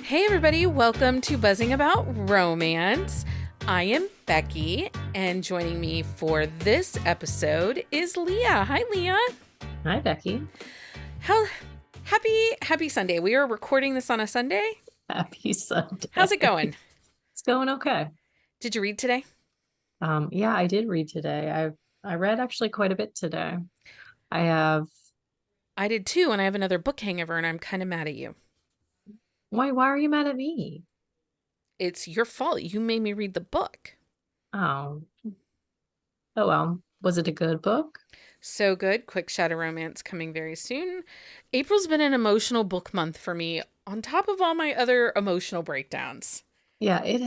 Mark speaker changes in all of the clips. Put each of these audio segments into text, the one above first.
Speaker 1: Hey, everybody, welcome to Buzzing About Romance. I am Becky, and joining me for this episode is Leah. Hi, Leah.
Speaker 2: Hi, Becky.
Speaker 1: How happy Sunday. We are recording this on a Sunday.
Speaker 2: Happy Sunday.
Speaker 1: How's it going?
Speaker 2: It's going okay.
Speaker 1: Did you read today?
Speaker 2: Yeah, I did read today. I read actually quite a bit today. I have
Speaker 1: I did too, and I have another book hangover, and I'm kind of mad at you.
Speaker 2: why are you mad at me?
Speaker 1: It's your fault. You made me read the book.
Speaker 2: Oh. Oh well. Was it a good book?
Speaker 1: So good. Quick Shadow Romance coming very soon. April's been an emotional book month for me, on top of all my other emotional breakdowns.
Speaker 2: Yeah, it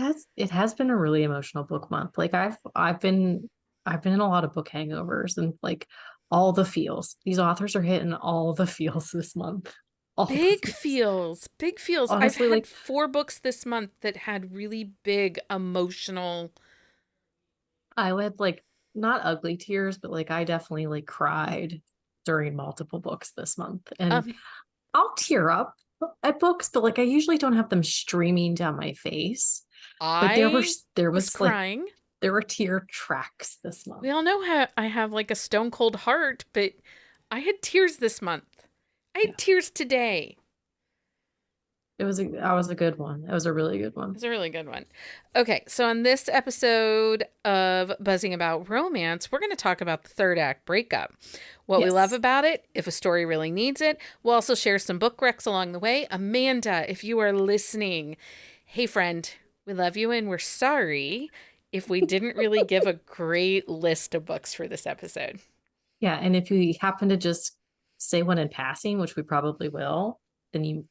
Speaker 2: has been a really emotional book month. Like I've been in a lot of book hangovers and like all the feels. These authors are hitting all the feels this month. All the
Speaker 1: Big
Speaker 2: feels.
Speaker 1: feels, big feels. I've
Speaker 2: Honestly,
Speaker 1: had
Speaker 2: like
Speaker 1: 4 books this month that had really big emotional.
Speaker 2: I had like not ugly tears, but like I definitely like cried during multiple books this month. And
Speaker 1: Um,
Speaker 2: I'll tear up at books, but like I usually don't have them streaming down my face. But
Speaker 1: I
Speaker 2: there
Speaker 1: was
Speaker 2: was like
Speaker 1: crying.
Speaker 2: there were tear tracks this
Speaker 1: We
Speaker 2: month.
Speaker 1: all know how I have like a stone cold heart, but I had tears this month. I
Speaker 2: Yeah.
Speaker 1: had tears today.
Speaker 2: That was a good one. It was a really good
Speaker 1: It's
Speaker 2: one.
Speaker 1: a really good one. Okay, so on this episode of Buzzing About Romance, we're going to talk about the third act breakup. What we love
Speaker 2: Yes.
Speaker 1: about it, if a story really needs it. We'll also share some book recs along the way. Amanda, if you are listening, hey friend, we love you and we're sorry if we didn't really give a great list of books for this episode.
Speaker 2: Yeah. And if you happen to just say one in passing, which we probably will, then you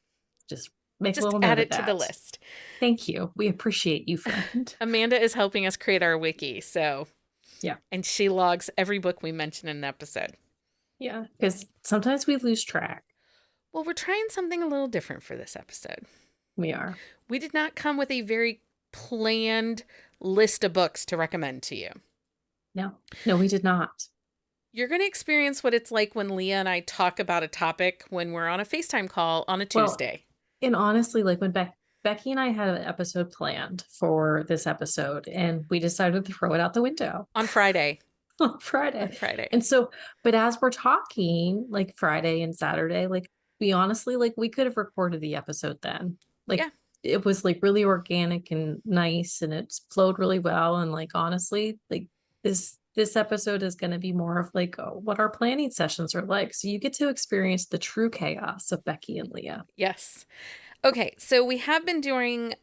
Speaker 2: just make a
Speaker 1: Just
Speaker 2: little
Speaker 1: add
Speaker 2: note of
Speaker 1: it to the
Speaker 2: that.
Speaker 1: list.
Speaker 2: Thank you. We appreciate you, friend.
Speaker 1: Amanda is helping us create our wiki,
Speaker 2: Yeah.
Speaker 1: and she logs every book we mention in an episode.
Speaker 2: Yeah. Because sometimes we lose track.
Speaker 1: Well, we're trying something a little different for this episode.
Speaker 2: We are.
Speaker 1: We did not come with a very planned list of books to recommend to you.
Speaker 2: No, no, we did not.
Speaker 1: You're going to experience what it's like when Leah and I talk about a topic when we're on a FaceTime call on a
Speaker 2: Well,
Speaker 1: Tuesday.
Speaker 2: and honestly, like when Becky and I had an episode planned for this episode, and we decided to throw it out the window
Speaker 1: On Friday.
Speaker 2: on
Speaker 1: On
Speaker 2: Friday.
Speaker 1: Friday.
Speaker 2: And so, but as we're talking, like Friday and Saturday, like we honestly, like we could have recorded the episode then. Like
Speaker 1: Yeah.
Speaker 2: it was like really organic and nice, and it's flowed really well. And like honestly, like this episode is going to be more of like what our planning sessions are like. So you get to experience the true chaos of Becky and Leah.
Speaker 1: Yes. Okay, so we have been doing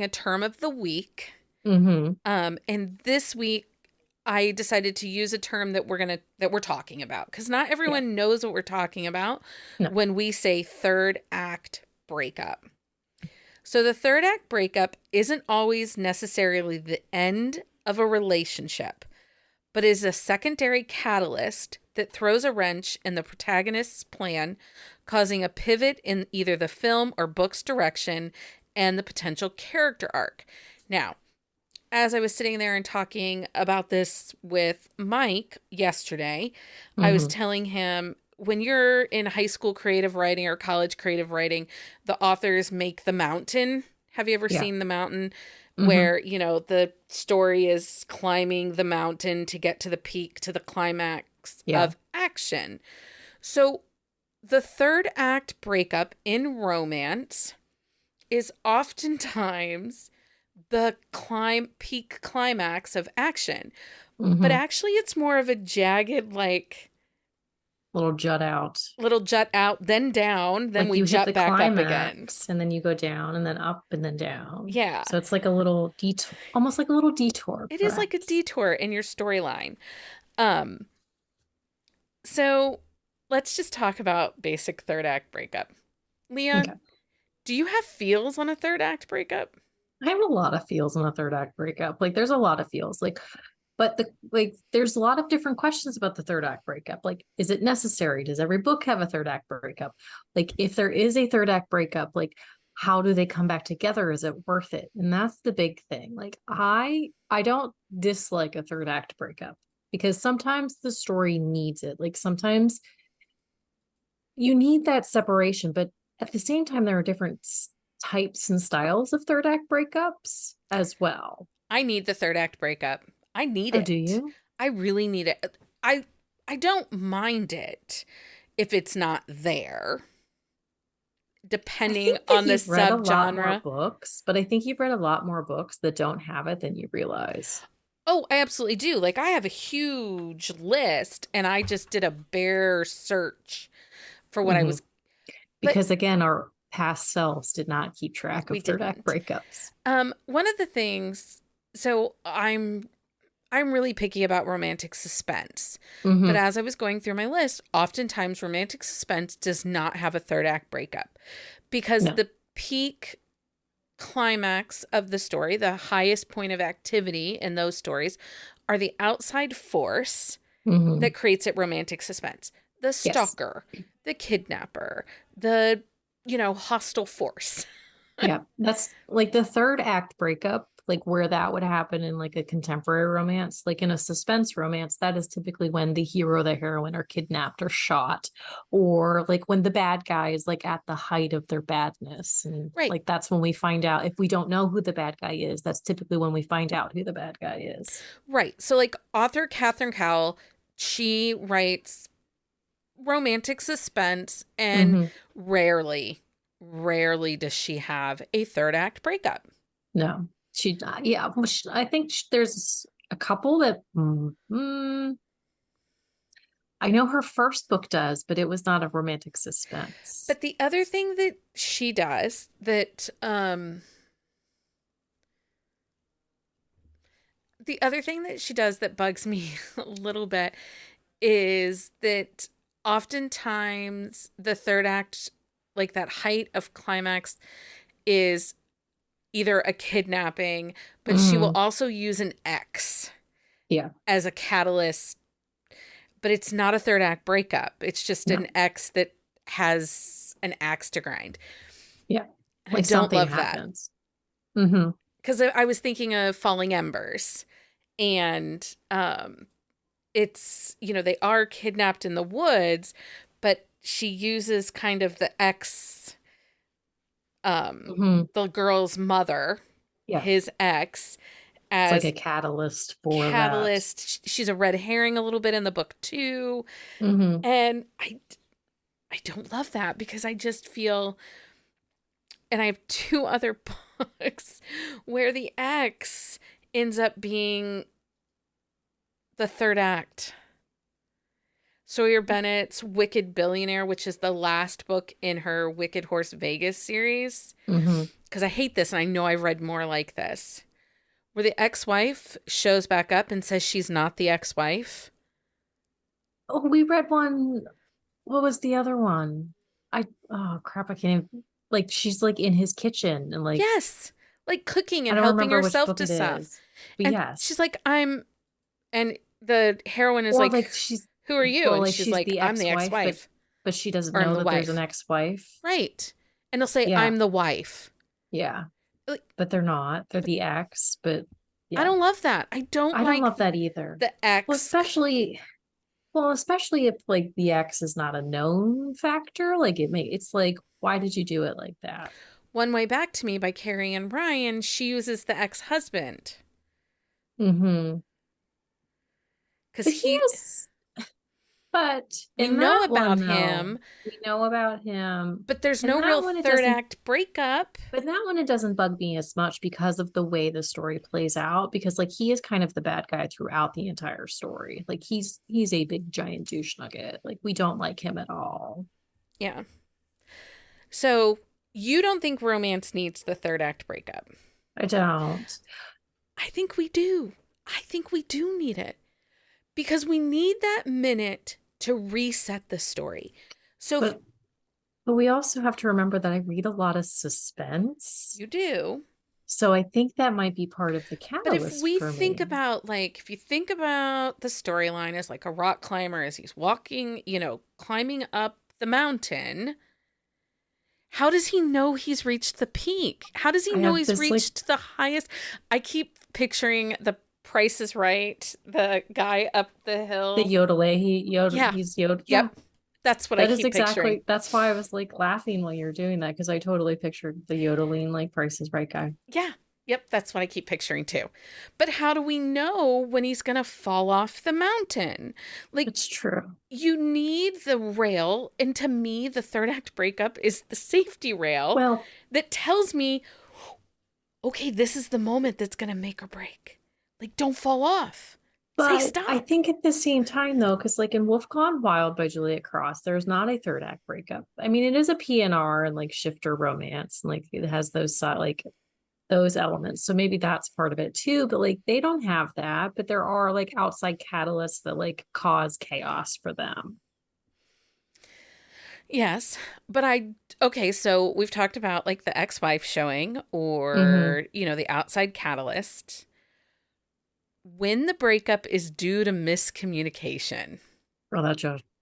Speaker 1: a term of the week.
Speaker 2: Mm-hmm.
Speaker 1: And this week I decided to use a term that we're talking about because not
Speaker 2: Yeah.
Speaker 1: everyone knows what we're talking about
Speaker 2: No.
Speaker 1: when we say third act breakup. So the third act breakup isn't always necessarily the end of a relationship, but is a secondary catalyst that throws a wrench in the protagonist's plan, causing a pivot in either the film or book's direction and the potential character arc. Now, as I was sitting there and talking about this with Mike yesterday, I was
Speaker 2: Mm-hmm.
Speaker 1: telling him when you're in high school creative writing or college creative writing, the authors make the mountain. Have you ever
Speaker 2: Yeah.
Speaker 1: seen the mountain
Speaker 2: Mm-hmm.
Speaker 1: where, the story is climbing the mountain to get to the peak, to the climax
Speaker 2: Yeah.
Speaker 1: of action? So the third act breakup in romance is oftentimes the peak climax of action. But
Speaker 2: Mm-hmm.
Speaker 1: actually it's more of a jagged, like,
Speaker 2: Little jut out.
Speaker 1: little jut out, then down, then
Speaker 2: Like
Speaker 1: we
Speaker 2: you hit the
Speaker 1: jut back up again.
Speaker 2: climax and then you go down and then up and then down.
Speaker 1: Yeah.
Speaker 2: So it's like a little detour, almost like a little detour,
Speaker 1: It is like a
Speaker 2: perhaps.
Speaker 1: detour in your storyline. Um so let's just talk about basic third act breakup. Leah,
Speaker 2: Okay.
Speaker 1: do you have feels on a third act breakup?
Speaker 2: I have a lot of feels in a third act breakup. Like there's a lot of feels. But there's a lot of different questions about the third act breakup. Like, is it necessary? Does every book have a third act breakup? Like, if there is a third act breakup, like how do they come back together? Is it worth it? And that's the big thing. Like, I don't dislike a third act breakup because sometimes the story needs it. Like sometimes you need that separation, but at the same time, there are different types and styles of third act breakups as well.
Speaker 1: I need the third act breakup. I need
Speaker 2: Oh, do
Speaker 1: it.
Speaker 2: you?
Speaker 1: I really need it. I don't mind it if it's not there,
Speaker 2: I
Speaker 1: depending
Speaker 2: think that
Speaker 1: on the
Speaker 2: you've read a lot more
Speaker 1: subgenre.
Speaker 2: books, but I think you've read a lot more books that don't have it than you realize.
Speaker 1: Oh, I absolutely do. Like I have a huge list and I just did a bare search for what I
Speaker 2: Hmm.
Speaker 1: was, but
Speaker 2: Because again, our past selves did not keep track
Speaker 1: we
Speaker 2: of third act
Speaker 1: didn't.
Speaker 2: breakups.
Speaker 1: One of the things, so I'm really picky about romantic suspense. But
Speaker 2: Hmm.
Speaker 1: as I was going through my list, oftentimes romantic suspense does not have a third act breakup because
Speaker 2: No.
Speaker 1: the peak climax of the story, the highest point of activity in those stories, are the outside force
Speaker 2: Hmm.
Speaker 1: that creates it romantic suspense. The
Speaker 2: Yes.
Speaker 1: stalker, the kidnapper, the, hostile force.
Speaker 2: Yeah. That's like the third act breakup, like where that would happen in like a contemporary romance. Like in a suspense romance, that is typically when the hero, the heroine are kidnapped or shot, or like when the bad guy is like at the height of their badness. And
Speaker 1: Right,
Speaker 2: like that's when we find out if we don't know who the bad guy is, that's typically when we find out who the bad guy is.
Speaker 1: right. So, like, author Catherine Cowell, she writes romantic suspense, and
Speaker 2: Hmm.
Speaker 1: rarely, rarely does she have a third act breakup.
Speaker 2: No, yeah, well, I think there's a couple that, I know her first book does, but it was not a romantic suspense.
Speaker 1: But the other thing that she does that bugs me a little bit is that oftentimes the third act, like that height of climax, is either a kidnapping, but she will
Speaker 2: Mm,
Speaker 1: also use an X
Speaker 2: yeah,
Speaker 1: as a catalyst, but it's not a third act breakup. It's just
Speaker 2: no,
Speaker 1: an X that has an axe to grind.
Speaker 2: yeah,
Speaker 1: And I
Speaker 2: like
Speaker 1: don't
Speaker 2: something
Speaker 1: love that
Speaker 2: happens. Hmm.
Speaker 1: because I was thinking of Falling Embers, and it's, they are kidnapped in the woods, but she uses kind of the ex,
Speaker 2: Hmm.
Speaker 1: the girl's mother,
Speaker 2: Yeah,
Speaker 1: his ex,
Speaker 2: it's like a
Speaker 1: as
Speaker 2: catalyst for that.
Speaker 1: catalyst. She's a red herring a little bit in the book too,
Speaker 2: Hmm.
Speaker 1: and I don't love that because I just feel, and I have two other books where the ex ends up being the third act. Sawyer Bennett's Wicked Billionaire, which is the last book in her Wicked Horse Vegas series.
Speaker 2: Hmm.
Speaker 1: Because I hate this, and I know I've read more like this, where the ex wife shows back up and says she's not the ex wife.
Speaker 2: Oh, we read one. What was the other one? Oh crap, I can't even, like she's like in his kitchen and like
Speaker 1: Yes, like cooking
Speaker 2: I
Speaker 1: and
Speaker 2: don't
Speaker 1: helping
Speaker 2: remember which
Speaker 1: herself
Speaker 2: book
Speaker 1: to
Speaker 2: it
Speaker 1: stuff.
Speaker 2: is. But
Speaker 1: And she's
Speaker 2: yes.
Speaker 1: like, and the heroine is
Speaker 2: Or
Speaker 1: like,
Speaker 2: like she's
Speaker 1: who are you?
Speaker 2: well,
Speaker 1: And
Speaker 2: like
Speaker 1: she's
Speaker 2: she's
Speaker 1: like,
Speaker 2: the
Speaker 1: I'm the ex
Speaker 2: ex-wife, but
Speaker 1: wife,
Speaker 2: she doesn't
Speaker 1: or I'm
Speaker 2: know
Speaker 1: the
Speaker 2: that there's an
Speaker 1: wife.
Speaker 2: ex-wife.
Speaker 1: Right. And they'll say,
Speaker 2: Yeah,
Speaker 1: I'm the wife.
Speaker 2: yeah.
Speaker 1: Like,
Speaker 2: But they're not. They're the ex, but
Speaker 1: I
Speaker 2: yeah.
Speaker 1: don't love that. I don't
Speaker 2: I don't
Speaker 1: like
Speaker 2: love that either.
Speaker 1: the
Speaker 2: Well,
Speaker 1: ex.
Speaker 2: especially if like the ex is not a known factor. Like it's like, why did you do it like that?
Speaker 1: One Way Back to Me by Carrie Ann Ryan, she uses the ex husband
Speaker 2: Mm-hmm.
Speaker 1: because
Speaker 2: But he is, but
Speaker 1: we
Speaker 2: in
Speaker 1: know
Speaker 2: that one
Speaker 1: about
Speaker 2: though,
Speaker 1: him,
Speaker 2: we know about him.
Speaker 1: but there's
Speaker 2: In
Speaker 1: no
Speaker 2: that
Speaker 1: real
Speaker 2: one, it
Speaker 1: third
Speaker 2: doesn't.
Speaker 1: act breakup.
Speaker 2: But that one, it doesn't bug me as much because of the way the story plays out. Because like he is kind of the bad guy throughout the entire story. Like he's a big giant douche nugget. Like we don't like him at all.
Speaker 1: Yeah. So you don't think romance needs the third act breakup?
Speaker 2: I don't.
Speaker 1: I think we do. I think we do need it because we need that minute to reset the story. So if
Speaker 2: But we also have to remember that I read a lot of suspense.
Speaker 1: you do,
Speaker 2: So I think that might be part of the
Speaker 1: but if
Speaker 2: catalyst
Speaker 1: we
Speaker 2: for
Speaker 1: think
Speaker 2: me.
Speaker 1: about, like, if you think about the storyline as like a rock climber as he's walking, climbing up the mountain, how does he know he's reached the peak? How does he
Speaker 2: I
Speaker 1: know
Speaker 2: have
Speaker 1: he's
Speaker 2: this like
Speaker 1: reached the highest? I keep picturing the Price is Right, the guy up the
Speaker 2: the
Speaker 1: hill.
Speaker 2: yodel.
Speaker 1: Yeah.
Speaker 2: He's yodel. Yeah.
Speaker 1: Yep. That's what I
Speaker 2: That is
Speaker 1: keep picturing.
Speaker 2: exactly, that's why I was like laughing while you're doing that, because I totally pictured the yodeling like Price is Right guy.
Speaker 1: Yeah. Yep, that's what I keep picturing too. But how do we know when he's going to fall off the mountain? Like,
Speaker 2: It's true.
Speaker 1: you need the rail. And to me, the third act breakup is the safety rail
Speaker 2: Well,
Speaker 1: that tells me, okay, this is the moment that's going to make or break. Like, don't fall off. Say
Speaker 2: but I
Speaker 1: stop.
Speaker 2: think at the same time though, because like in Wolf Gone Wild by Juliet Cross, there's not a third act breakup. I mean, it is a PNR and like shifter romance, and like it has those like those elements. So maybe that's part of it too. But like they don't have that, but there are like outside catalysts that like cause chaos for them.
Speaker 1: Yes, but okay, so we've talked about like the ex wife showing
Speaker 2: Mm-hmm.
Speaker 1: or, the outside catalyst. When the breakup is due to miscommunication.
Speaker 2: Oh,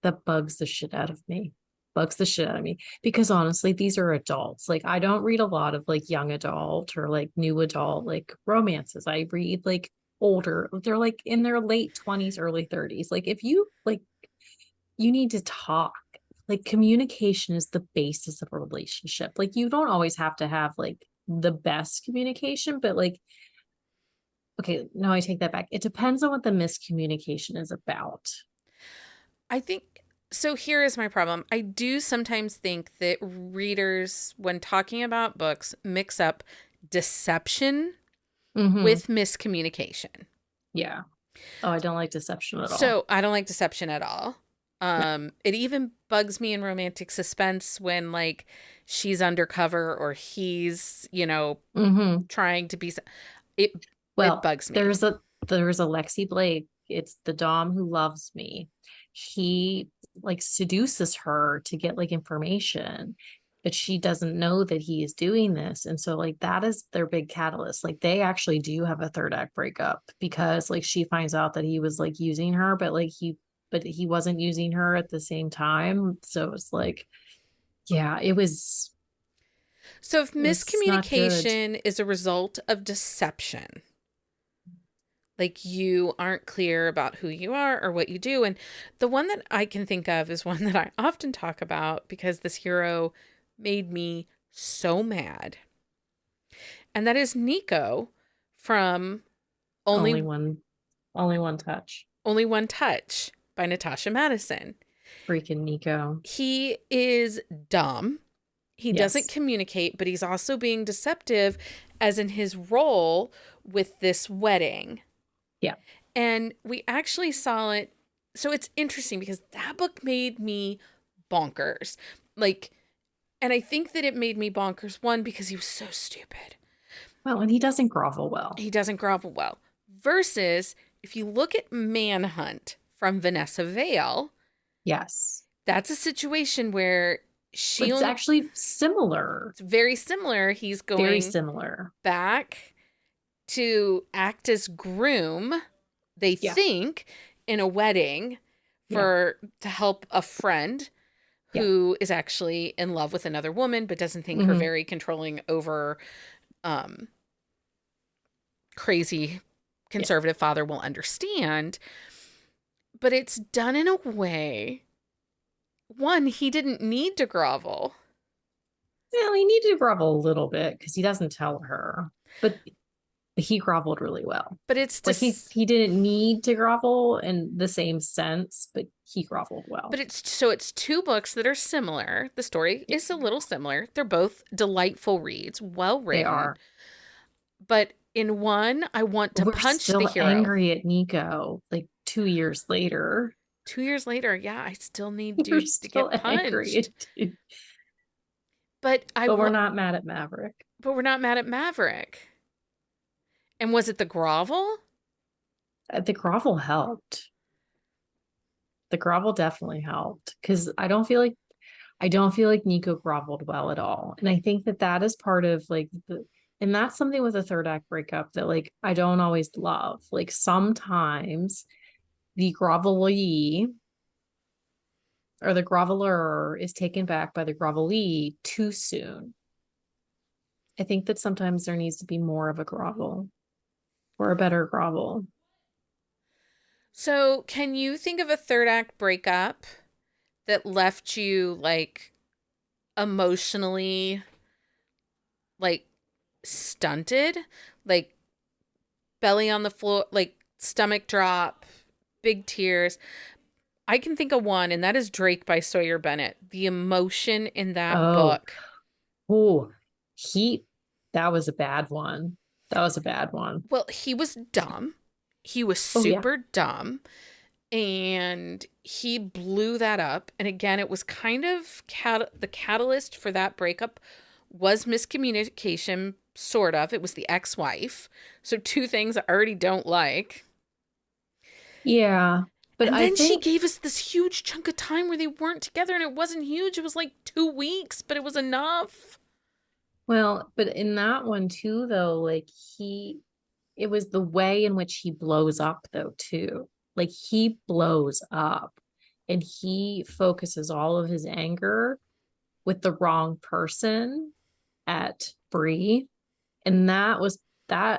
Speaker 2: that bugs the shit out of me. Bugs the shit out of me. Because honestly, these are adults. Like I don't read a lot of like young adult or like new adult like romances. I read like older. They're like in their late 20s, early 30s. Like if you like you need to talk. Like communication is the basis of a relationship. Like you don't always have to have like the best communication, but like okay, no, I take that back. It depends on what the miscommunication is about.
Speaker 1: I think so. Here is my problem. I do sometimes think that readers, when talking about books, mix up deception
Speaker 2: Mm-hmm.
Speaker 1: with miscommunication.
Speaker 2: Yeah. Oh, I don't like deception at all.
Speaker 1: So I don't like deception at all.
Speaker 2: No.
Speaker 1: It even bugs me in romantic suspense when like she's undercover or he's,
Speaker 2: Hmm.
Speaker 1: trying to be. It it
Speaker 2: Well,
Speaker 1: bugs me.
Speaker 2: there's a Lexi Blake. It's the Dom who loves me. He like seduces her to get like information, but she doesn't know that he is doing this. And so like that is their big catalyst. Like they actually do have a third act breakup because like she finds out that he was like using her, but he wasn't using her at the same time. So it's like, yeah,
Speaker 1: So if
Speaker 2: it's not good.
Speaker 1: miscommunication is a result of deception, like you aren't clear about who you are or what you do. And the one that I can think of is one that I often talk about because this hero made me so mad. And that is Nico from
Speaker 2: Only
Speaker 1: Only
Speaker 2: one only one touch.
Speaker 1: Only One Touch by Natasha Madison.
Speaker 2: Freaking Nico.
Speaker 1: He is dumb. He doesn't
Speaker 2: Yes.
Speaker 1: communicate, but he's also being deceptive as in his role with this wedding.
Speaker 2: Yeah.
Speaker 1: And we actually saw it. So it's interesting because that book made me bonkers. Like, and I think that it made me bonkers, one, because he was so stupid.
Speaker 2: Well, and he doesn't grovel well.
Speaker 1: He doesn't grovel well. Versus, if you look at Manhunt from Vanessa Vale,
Speaker 2: Yes.
Speaker 1: that's a situation where she
Speaker 2: It's
Speaker 1: only,
Speaker 2: actually similar.
Speaker 1: it's very similar. He's
Speaker 2: Very
Speaker 1: going
Speaker 2: similar.
Speaker 1: back to act as groom, they
Speaker 2: Yeah.
Speaker 1: think, in a wedding
Speaker 2: Yeah.
Speaker 1: for to help a friend
Speaker 2: Yeah.
Speaker 1: who is actually in love with another woman but doesn't think her
Speaker 2: Hmm.
Speaker 1: very controlling over um crazy
Speaker 2: Yeah.
Speaker 1: conservative father will understand. But it's done in a way, one, he didn't need to grovel,
Speaker 2: Well, he needed to grovel a little bit because he doesn't tell her, but he groveled really well.
Speaker 1: but it's
Speaker 2: Like
Speaker 1: just
Speaker 2: he didn't need to grovel in the same sense, but he groveled well.
Speaker 1: but it's two books that are similar. The story
Speaker 2: Yeah,
Speaker 1: is a little similar. They're both delightful reads, well
Speaker 2: they
Speaker 1: written.
Speaker 2: are.
Speaker 1: But in one, I want to
Speaker 2: We're
Speaker 1: punch the
Speaker 2: still
Speaker 1: hero.
Speaker 2: angry at Nico like 2 years later.
Speaker 1: 2 years later, yeah, I still need
Speaker 2: We're
Speaker 1: dude to
Speaker 2: still
Speaker 1: get
Speaker 2: angry
Speaker 1: punched.
Speaker 2: at dude.
Speaker 1: But I
Speaker 2: But we're
Speaker 1: wa-
Speaker 2: not mad at Maverick.
Speaker 1: but we're not mad at Maverick. And was it the grovel?
Speaker 2: The grovel helped. The grovel definitely helped because I don't feel like Nico groveled well at all. And I think that that is part of like and that's something with a third act breakup that like I don't always love. Like sometimes the grovelee or the groveler is taken back by the grovelee too soon. I think that sometimes there needs to be more of a grovel or a better grovel.
Speaker 1: So, can you think of a third act breakup that left you like emotionally like stunted, like belly on the floor, like stomach drop, big tears. I can think of one, and that is Drake by Sawyer Bennett. The emotion in that
Speaker 2: Oh,
Speaker 1: book.
Speaker 2: oh, he, that was a bad one. That was a bad one.
Speaker 1: Well, he was dumb. He was
Speaker 2: Oh, yeah.
Speaker 1: super dumb. And he blew that up. And again, it was kind of the catalyst for that breakup was miscommunication, sort of. It was the ex wife. So, two things I already don't like.
Speaker 2: Yeah. But
Speaker 1: And
Speaker 2: I
Speaker 1: then she
Speaker 2: think,
Speaker 1: gave us this huge chunk of time where they weren't together, and it wasn't huge. It was like 2 weeks, but it was enough.
Speaker 2: well, but in that one too, though, like it was the way in which he blows up, though, too. Like he blows up and he focuses all of his anger with the wrong person at Bree. And that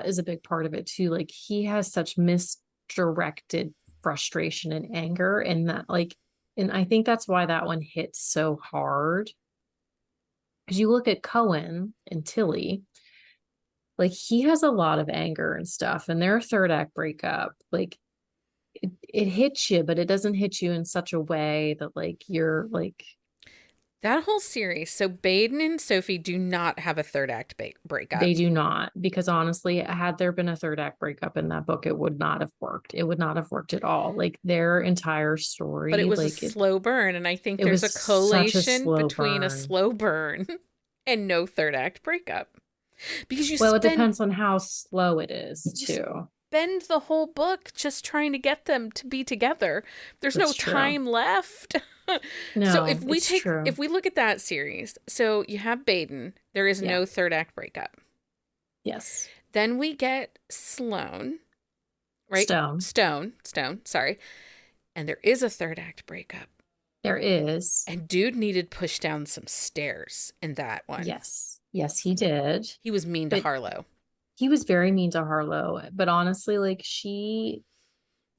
Speaker 2: is a big part of it too. Like he has such misdirected frustration and anger, and that like, and I think that's why that one hits so hard. Because you look at Cohen and Tilly, like he has a lot of anger and stuff, and their third act breakup, like it hits you, but it doesn't hit you in such a way that like you're like,
Speaker 1: That whole series. So, Baden and Sophie do not have a third act
Speaker 2: they
Speaker 1: breakup,
Speaker 2: do not. Because honestly, had there been a third act breakup in that book, it would not have worked. It would not have worked at all. Like their entire
Speaker 1: but it
Speaker 2: story,
Speaker 1: was a
Speaker 2: like
Speaker 1: slow burn. And I think
Speaker 2: it
Speaker 1: there's a
Speaker 2: was such a
Speaker 1: collation
Speaker 2: slow
Speaker 1: between a
Speaker 2: burn.
Speaker 1: slow burn and no third act breakup. Because
Speaker 2: Well, it depends on how slow it is
Speaker 1: you
Speaker 2: too.
Speaker 1: spend the whole book just trying to get them to be together. There's no
Speaker 2: That's true.
Speaker 1: time left. So
Speaker 2: No, it's
Speaker 1: if
Speaker 2: true.
Speaker 1: we look at that series, so you have Baden, there is
Speaker 2: Yeah.
Speaker 1: no third act breakup.
Speaker 2: Yes.
Speaker 1: Then we get Sloane, right?
Speaker 2: Stone.
Speaker 1: Stone, sorry. And there is a third act breakup.
Speaker 2: There is.
Speaker 1: And dude needed pushed down some stairs in that one.
Speaker 2: Yes. Yes, he did.
Speaker 1: He was mean to
Speaker 2: But
Speaker 1: Harlow.
Speaker 2: he was very mean to Harlow. But honestly, like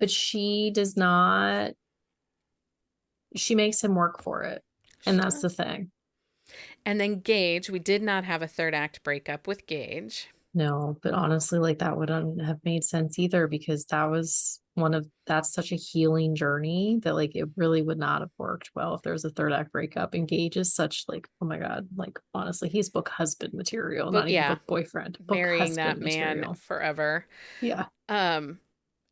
Speaker 2: but she does not, she makes him work for it.
Speaker 1: She
Speaker 2: And that's the
Speaker 1: does.
Speaker 2: thing.
Speaker 1: And then Gage, we did not have a third act breakup with Gage.
Speaker 2: No, but honestly, like that wouldn't have made sense either because that's such a healing journey that like it really would not have worked well if there was a third act breakup. And Gage is such like, oh my God, like honestly, he's book husband material,
Speaker 1: But
Speaker 2: not even
Speaker 1: yeah,
Speaker 2: book boyfriend, book
Speaker 1: marrying that
Speaker 2: husband
Speaker 1: man
Speaker 2: material.
Speaker 1: forever.
Speaker 2: Yeah.
Speaker 1: Um,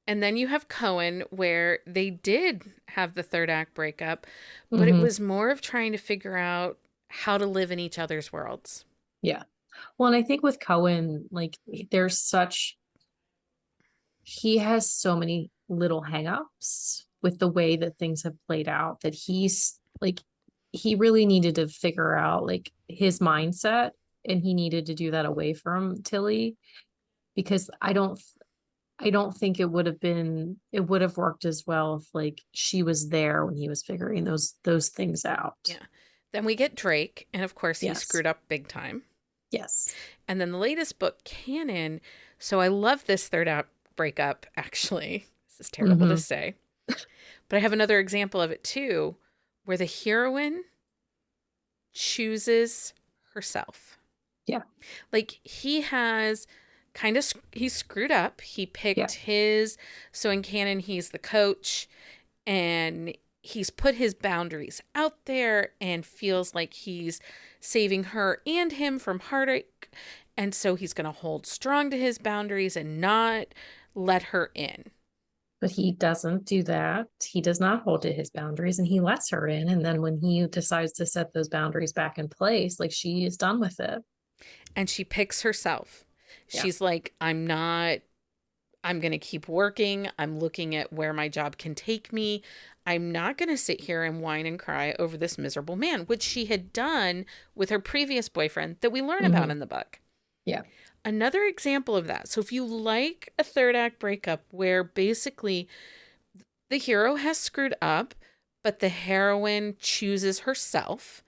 Speaker 1: and then you have Cohen, where they did have the third act breakup, but it
Speaker 2: Hmm.
Speaker 1: was more of trying to figure out how to live in each other's worlds.
Speaker 2: Yeah. Well, and I think with Cohen, like he has so many little hangups with the way that things have played out that he's like, he really needed to figure out like his mindset, and he needed to do that away from Tilly because I don't think it would have worked as well if like she was there when he was figuring those things out.
Speaker 1: Yeah. Then we get Drake, and of course he
Speaker 2: Yes.
Speaker 1: screwed up big time.
Speaker 2: Yes.
Speaker 1: And then the latest book, Canon. So I love this third act breakup, actually. This is terrible to
Speaker 2: Mm-hmm.
Speaker 1: say. But I have another example of it too, where the heroine chooses herself.
Speaker 2: Yeah.
Speaker 1: Like he's screwed up. He
Speaker 2: Yeah.
Speaker 1: picked so in canon, he's the coach, and he's put his boundaries out there and feels like he's saving her and him from heartache. And so he's going to hold strong to his boundaries and not let her in.
Speaker 2: But he doesn't do that. He does not hold to his boundaries and he lets her in. And then when he decides to set those boundaries back in place, like she is done with it.
Speaker 1: And she picks herself.
Speaker 2: Yeah.
Speaker 1: She's like, I'm going to keep working. I'm looking at where my job can take me. I'm not going to sit here and whine and cry over this miserable man, which she had done with her previous boyfriend that we learn about in the book.
Speaker 2: Yeah.
Speaker 1: Another example of that. So if you like a third act breakup where basically the hero has screwed up, but the heroine chooses herself,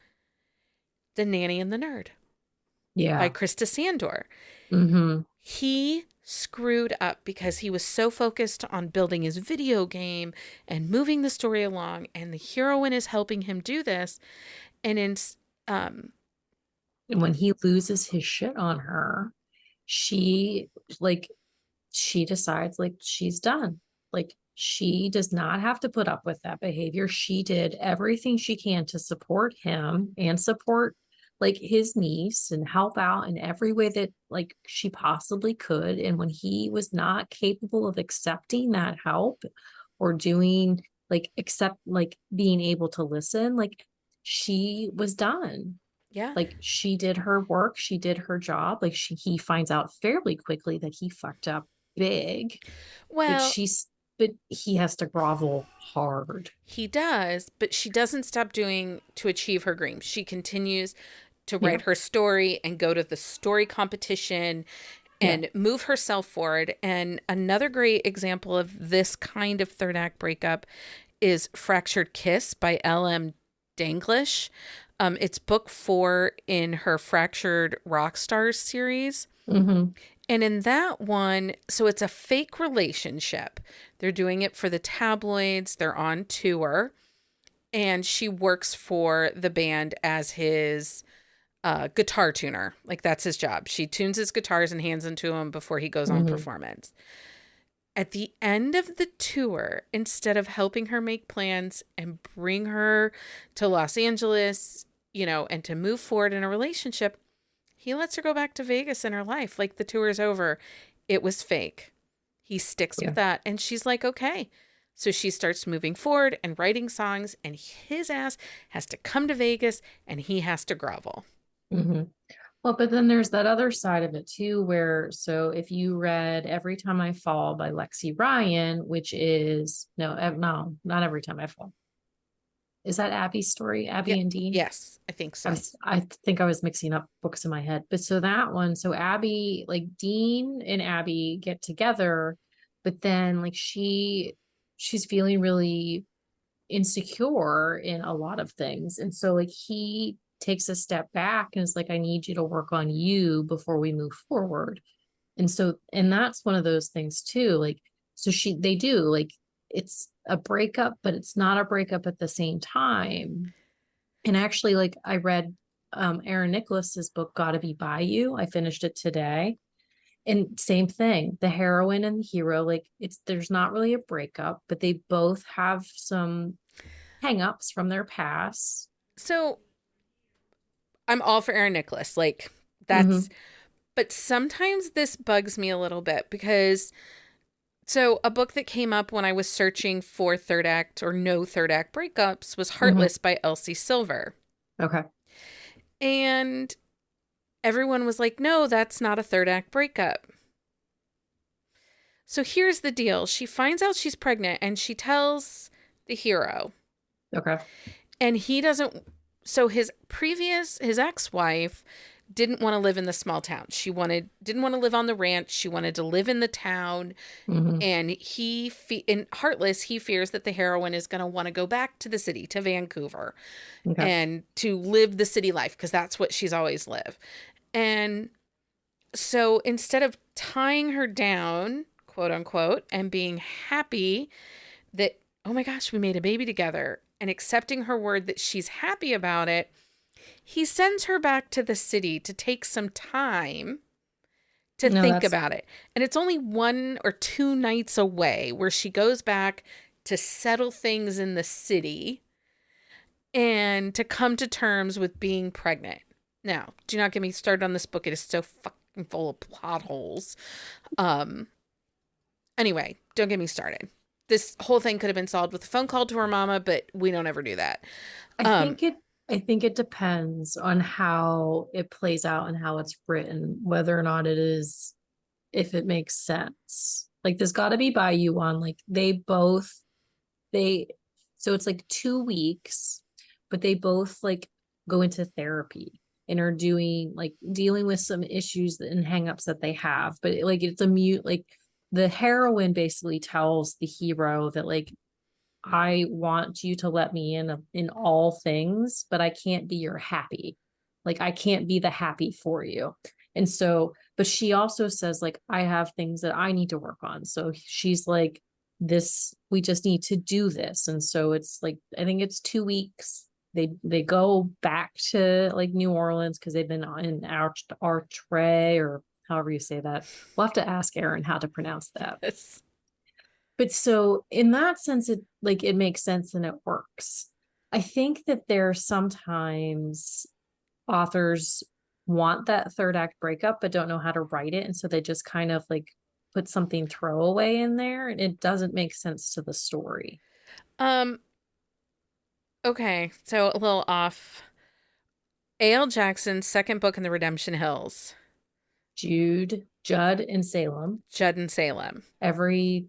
Speaker 1: The Nanny and the Nerd by
Speaker 2: Yeah.
Speaker 1: Krista Sandor.
Speaker 2: Mm-hmm.
Speaker 1: He screwed up because he was so focused on building his video game and moving the story along, and the heroine is helping him do this. And in um
Speaker 2: And when he loses his shit on her, she like she decides like she's done. Like she does not have to put up with that behavior. She did everything she can to support him and support like his niece and help out in every way that like she possibly could. And when he was not capable of accepting that help or doing like accept like being able to listen, like she was done.
Speaker 1: yeah.
Speaker 2: Like she did her work, she did her job. Like he finds out fairly quickly that he fucked up big, but
Speaker 1: Well,
Speaker 2: but he has to grovel hard.
Speaker 1: he does, but she doesn't stop doing to achieve her dreams. She continues to
Speaker 2: Yeah.
Speaker 1: write her story and go to the story competition
Speaker 2: Yeah.
Speaker 1: and move herself forward. And another great example of this kind of third act breakup is Fractured Kiss by L.M. Danglish. It's book 4 in her Fractured Rock Stars series.
Speaker 2: Hmm.
Speaker 1: And in that one, so it's a fake relationship. They're doing it for the tabloids, they're on tour, and she works for the band as his guitar tuner. Like that's his job. She tunes his guitars and hands them to him before he goes on
Speaker 2: Hmm.
Speaker 1: performance. At the end of the tour, instead of helping her make plans and bring her to Los Angeles, and to move forward in a relationship, he lets her go back to Vegas in her life. Like the tour's over. It was fake. He sticks with
Speaker 2: Yeah.
Speaker 1: that. And she's like, okay. So she starts moving forward and writing songs, and his ass has to come to Vegas and he has to grovel.
Speaker 2: Hmm. Well, but then there's that other side of it too, where so if you read Every Time I Fall by Lexi Ryan, which is no, not Every Time I Fall. Is that Abby's story?
Speaker 1: Yeah.
Speaker 2: Abby and Dean?
Speaker 1: Yes, I think so.
Speaker 2: I think I was mixing up books in my head. But so that one, so Abby, like Dean and Abby get together, but then like she's feeling really insecure in a lot of things. And so like he takes a step back and is like, I need you to work on you before we move forward. And that's one of those things too. Like, so they do like it's a breakup, but it's not a breakup at the same time. And actually, like I read Aaron Nicholas's book, Gotta Be By You. I finished it today. And same thing, the heroine and the hero, like there's not really a breakup, but they both have some hangups from their past.
Speaker 1: So I'm all for Aaron Nicholas. Like,
Speaker 2: Hmm.
Speaker 1: that's, but sometimes this bugs me a little bit because, so a book that came up when I was searching for third act or no third act breakups was
Speaker 2: Hmm.
Speaker 1: Heartless by Elsie Silver.
Speaker 2: Okay.
Speaker 1: And everyone was like, no, that's not a third act breakup. So here's the deal. She finds out she's pregnant and she tells the hero,
Speaker 2: Okay.
Speaker 1: and he doesn't. So his ex-wife didn't want to live in the small town. Didn't want to live on the ranch. She wanted to live in the town.
Speaker 2: Hmm.
Speaker 1: And in Heartless, he fears that the heroine is going to want to go back to the city, to Vancouver,
Speaker 2: Okay.
Speaker 1: and to live the city life because that's what she's always lived. And so instead of tying her down, quote unquote, and being happy that, oh my gosh, we made a baby together, and accepting her word that she's happy about it, he sends her back to the city to take some time to
Speaker 2: No,
Speaker 1: think
Speaker 2: that's
Speaker 1: about it. And it's only 1 or 2 nights away where she goes back to settle things in the city and to come to terms with being pregnant. Now, do not get me started on this book. It is so fucking full of plot holes. Um, anyway, don't get me started. This whole thing could have been solved with a phone call to her mama, but we don't ever do that.
Speaker 2: I
Speaker 1: Um,
Speaker 2: think it I think it depends on how it plays out and how it's written, whether or not it is if it makes sense. Like there's gotta be by you on like they so it's like 2 weeks, but they both like go into therapy and are doing like dealing with some issues and hangups that they have. But like it's a mute like the heroine basically tells the hero that like I want you to let me in all things, but I can't be your happy. Like I can't be the happy for you. And so, but she also says, like, I have things that I need to work on. So she's like, this, we just need to do this. And so it's like, I think it's 2 weeks. They go back to like New Orleans because they've been in Archway, or however you say that. We'll have to ask Erin how to pronounce that.
Speaker 1: Yes.
Speaker 2: But so in that sense, it makes sense and it works. I think that there sometimes authors want that third act breakup, but don't know how to write it. And so they just kind of like put something throwaway in there and it doesn't make sense to the story.
Speaker 1: Um, okay, so a little off. A.L. Jackson's second book in the Redemption Hills,
Speaker 2: Judd and Salem.
Speaker 1: Judd and Salem.
Speaker 2: Every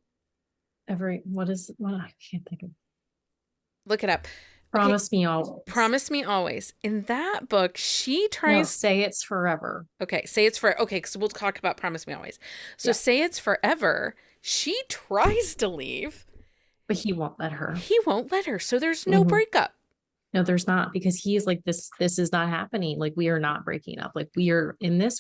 Speaker 2: what I can't think of.
Speaker 1: Look it up. Okay,
Speaker 2: Promise Me Always.
Speaker 1: Promise Me Always. In that book, she
Speaker 2: No,
Speaker 1: tries.
Speaker 2: Say It's Forever.
Speaker 1: Okay, Say It's For. Okay, so we'll talk about Promise Me Always. So
Speaker 2: Yeah.
Speaker 1: Say It's Forever. She tries to leave.
Speaker 2: But he won't let her.
Speaker 1: He won't let her. So there's no breakup.
Speaker 2: No, there's not, because he is like, this is not happening. Like, we are not breaking up. Like, we are in this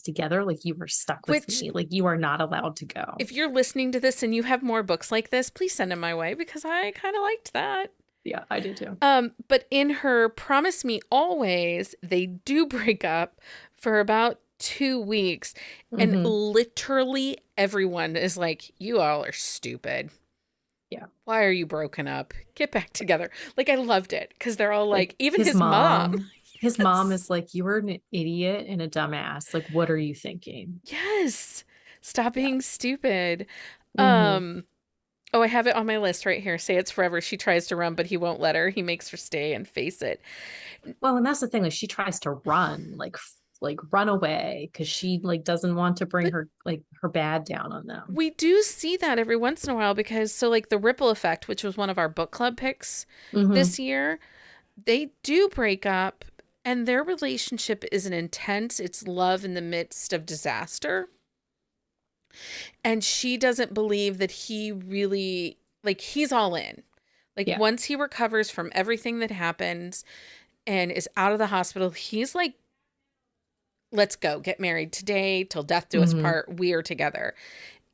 Speaker 2: together. Like, you were stuck with me. Like, you are not allowed to go.
Speaker 1: If you're listening to this and you have more books like this, please send them my way because I kind of liked that.
Speaker 2: Yeah, I did too.
Speaker 1: But in her Promise Me Always, they do break up for about 2 weeks. And literally everyone is like, you all are stupid.
Speaker 2: Yeah.
Speaker 1: Why are you broken up? Get back together. Like, I loved it because they're all like even his mom.
Speaker 2: His mom is like, you were an idiot and a dumbass. Like, what are you thinking?
Speaker 1: Yes. Stop being stupid.
Speaker 2: Mhm.
Speaker 1: Oh, I have it on my list right here. Say It's Forever. She tries to run, but he won't let her. He makes her stay and face it.
Speaker 2: Well, and that's the thing. Like, she tries to run, like run away because she like doesn't want to bring her bad down on them.
Speaker 1: We do see that every once in a while because so like the Ripple Effect, which was one of our book club picks this year, they do break up and their relationship isn't intense. It's love in the midst of disaster. And she doesn't believe that he really, like, he's all in. Like, once he recovers from everything that happens and is out of the hospital, he's like, let's go get married today till death do us part. We are together.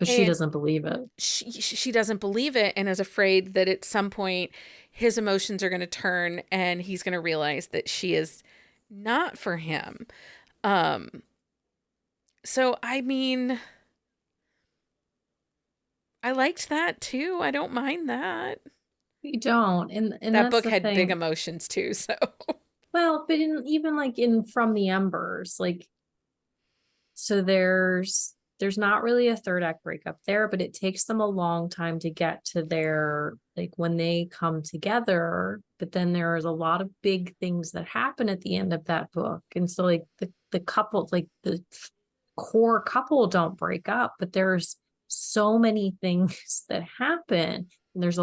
Speaker 2: But she doesn't believe it.
Speaker 1: She doesn't believe it and is afraid that at some point his emotions are going to turn and he's going to realize that she is not for him. So, I mean, I liked that too. I don't mind that.
Speaker 2: You don't. And
Speaker 1: that book had big emotions too, so.
Speaker 2: Well, but even like in From the Embers, like, so there's not really a third act breakup there, but it takes them a long time to get to their, like, when they come together. But then there's a lot of big things that happen at the end of that book. And so like the couple, like the core couple don't break up, but there's so many things that happen. And there's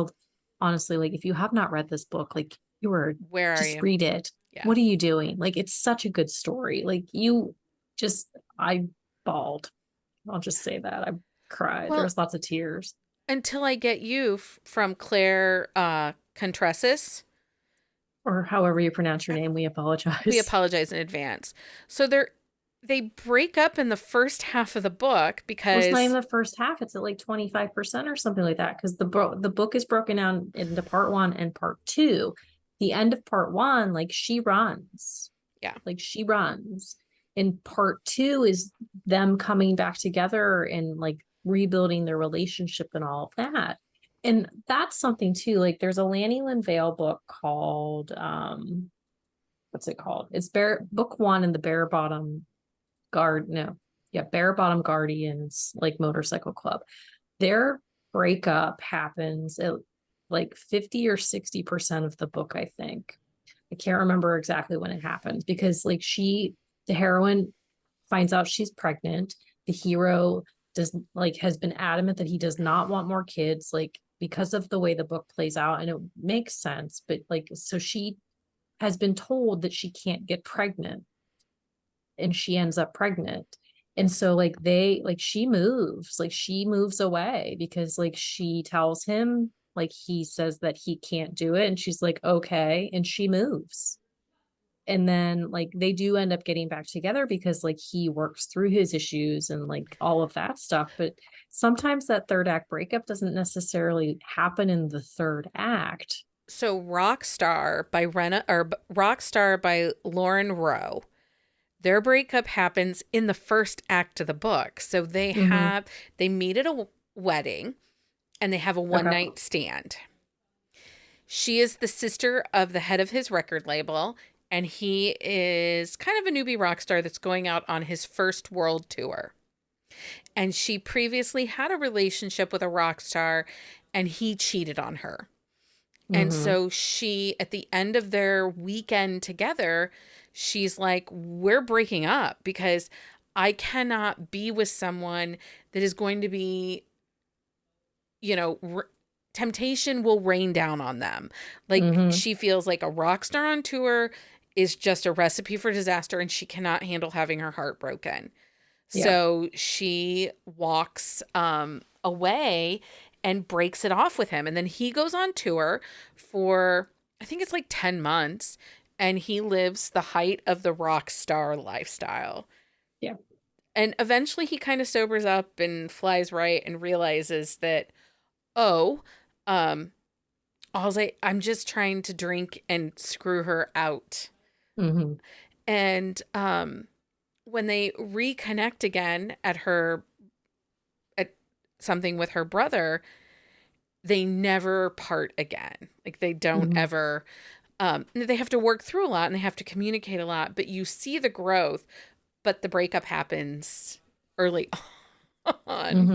Speaker 2: honestly, like, if you have not read this book, like,
Speaker 1: Where are you?
Speaker 2: Just read it. Yeah. What are you doing? Like, it's such a good story. Like, I bawled. I'll just say that. I cried. Well, there was lots of tears. Until
Speaker 1: I Get You from Claire Contreras.
Speaker 2: Or however you pronounce your name, we apologize.
Speaker 1: We apologize in advance. So they break up in the first half of the book because
Speaker 2: it's not even the first half. It's at like 25% or something like that. Because the book is broken down into part 1 and part 2. The end of part 1, like, she runs.
Speaker 1: Yeah.
Speaker 2: Like, she runs. And part 2 is them coming back together and like rebuilding their relationship and all of that. And that's something too. Like, there's a Lanny Lynn Vale book called what's it called? It's book 1 in the Bare Bottom Guardians, like, motorcycle club. Their breakup happens at like 50 or 60% of the book, I think. I can't remember exactly when it happens because like the heroine finds out she's pregnant. The hero has been adamant that he does not want more kids, like, because of the way the book plays out, and it makes sense. But like, so she has been told that she can't get pregnant and she ends up pregnant. And so like she moves away because like she tells him, like, he says that he can't do it and she's like, okay, and she moves. And then like they do end up getting back together because like he works through his issues and like all of that stuff. But sometimes that third act breakup doesn't necessarily happen in the third act.
Speaker 1: So Rockstar by Lauren Rowe. Their breakup happens in the first act of the book. So
Speaker 2: Mm-hmm.
Speaker 1: they meet at a wedding and they have a one
Speaker 2: Okay.
Speaker 1: night stand. She is the sister of the head of his record label, and he is kind of a newbie rock star that's going out on his first world tour. And she previously had a relationship with a rock star, and he cheated on her. And
Speaker 2: Mm-hmm.
Speaker 1: so at the end of their weekend together, she's like, we're breaking up because I cannot be with someone that is going to be, you know, temptation will rain down on them. Like
Speaker 2: Mm-hmm.
Speaker 1: she feels like a rock star on tour is just a recipe for disaster and she cannot handle having her heart broken.
Speaker 2: Yeah.
Speaker 1: So she walks away and breaks it off with him. And then he goes on tour for, I think it's like 10 months, and he lives the height of the rock star lifestyle.
Speaker 2: Yeah.
Speaker 1: And eventually he kind of sobers up and flies right and realizes that, oh, um, I'm just trying to drink and screw her out.
Speaker 2: Mm-hmm.
Speaker 1: And when they reconnect again at something with her brother, they never part again. Like they don't
Speaker 2: Mm-hmm.
Speaker 1: ever they have to work through a lot and they have to communicate a lot, but you see the growth, but the breakup happens early on.
Speaker 2: Mm-hmm.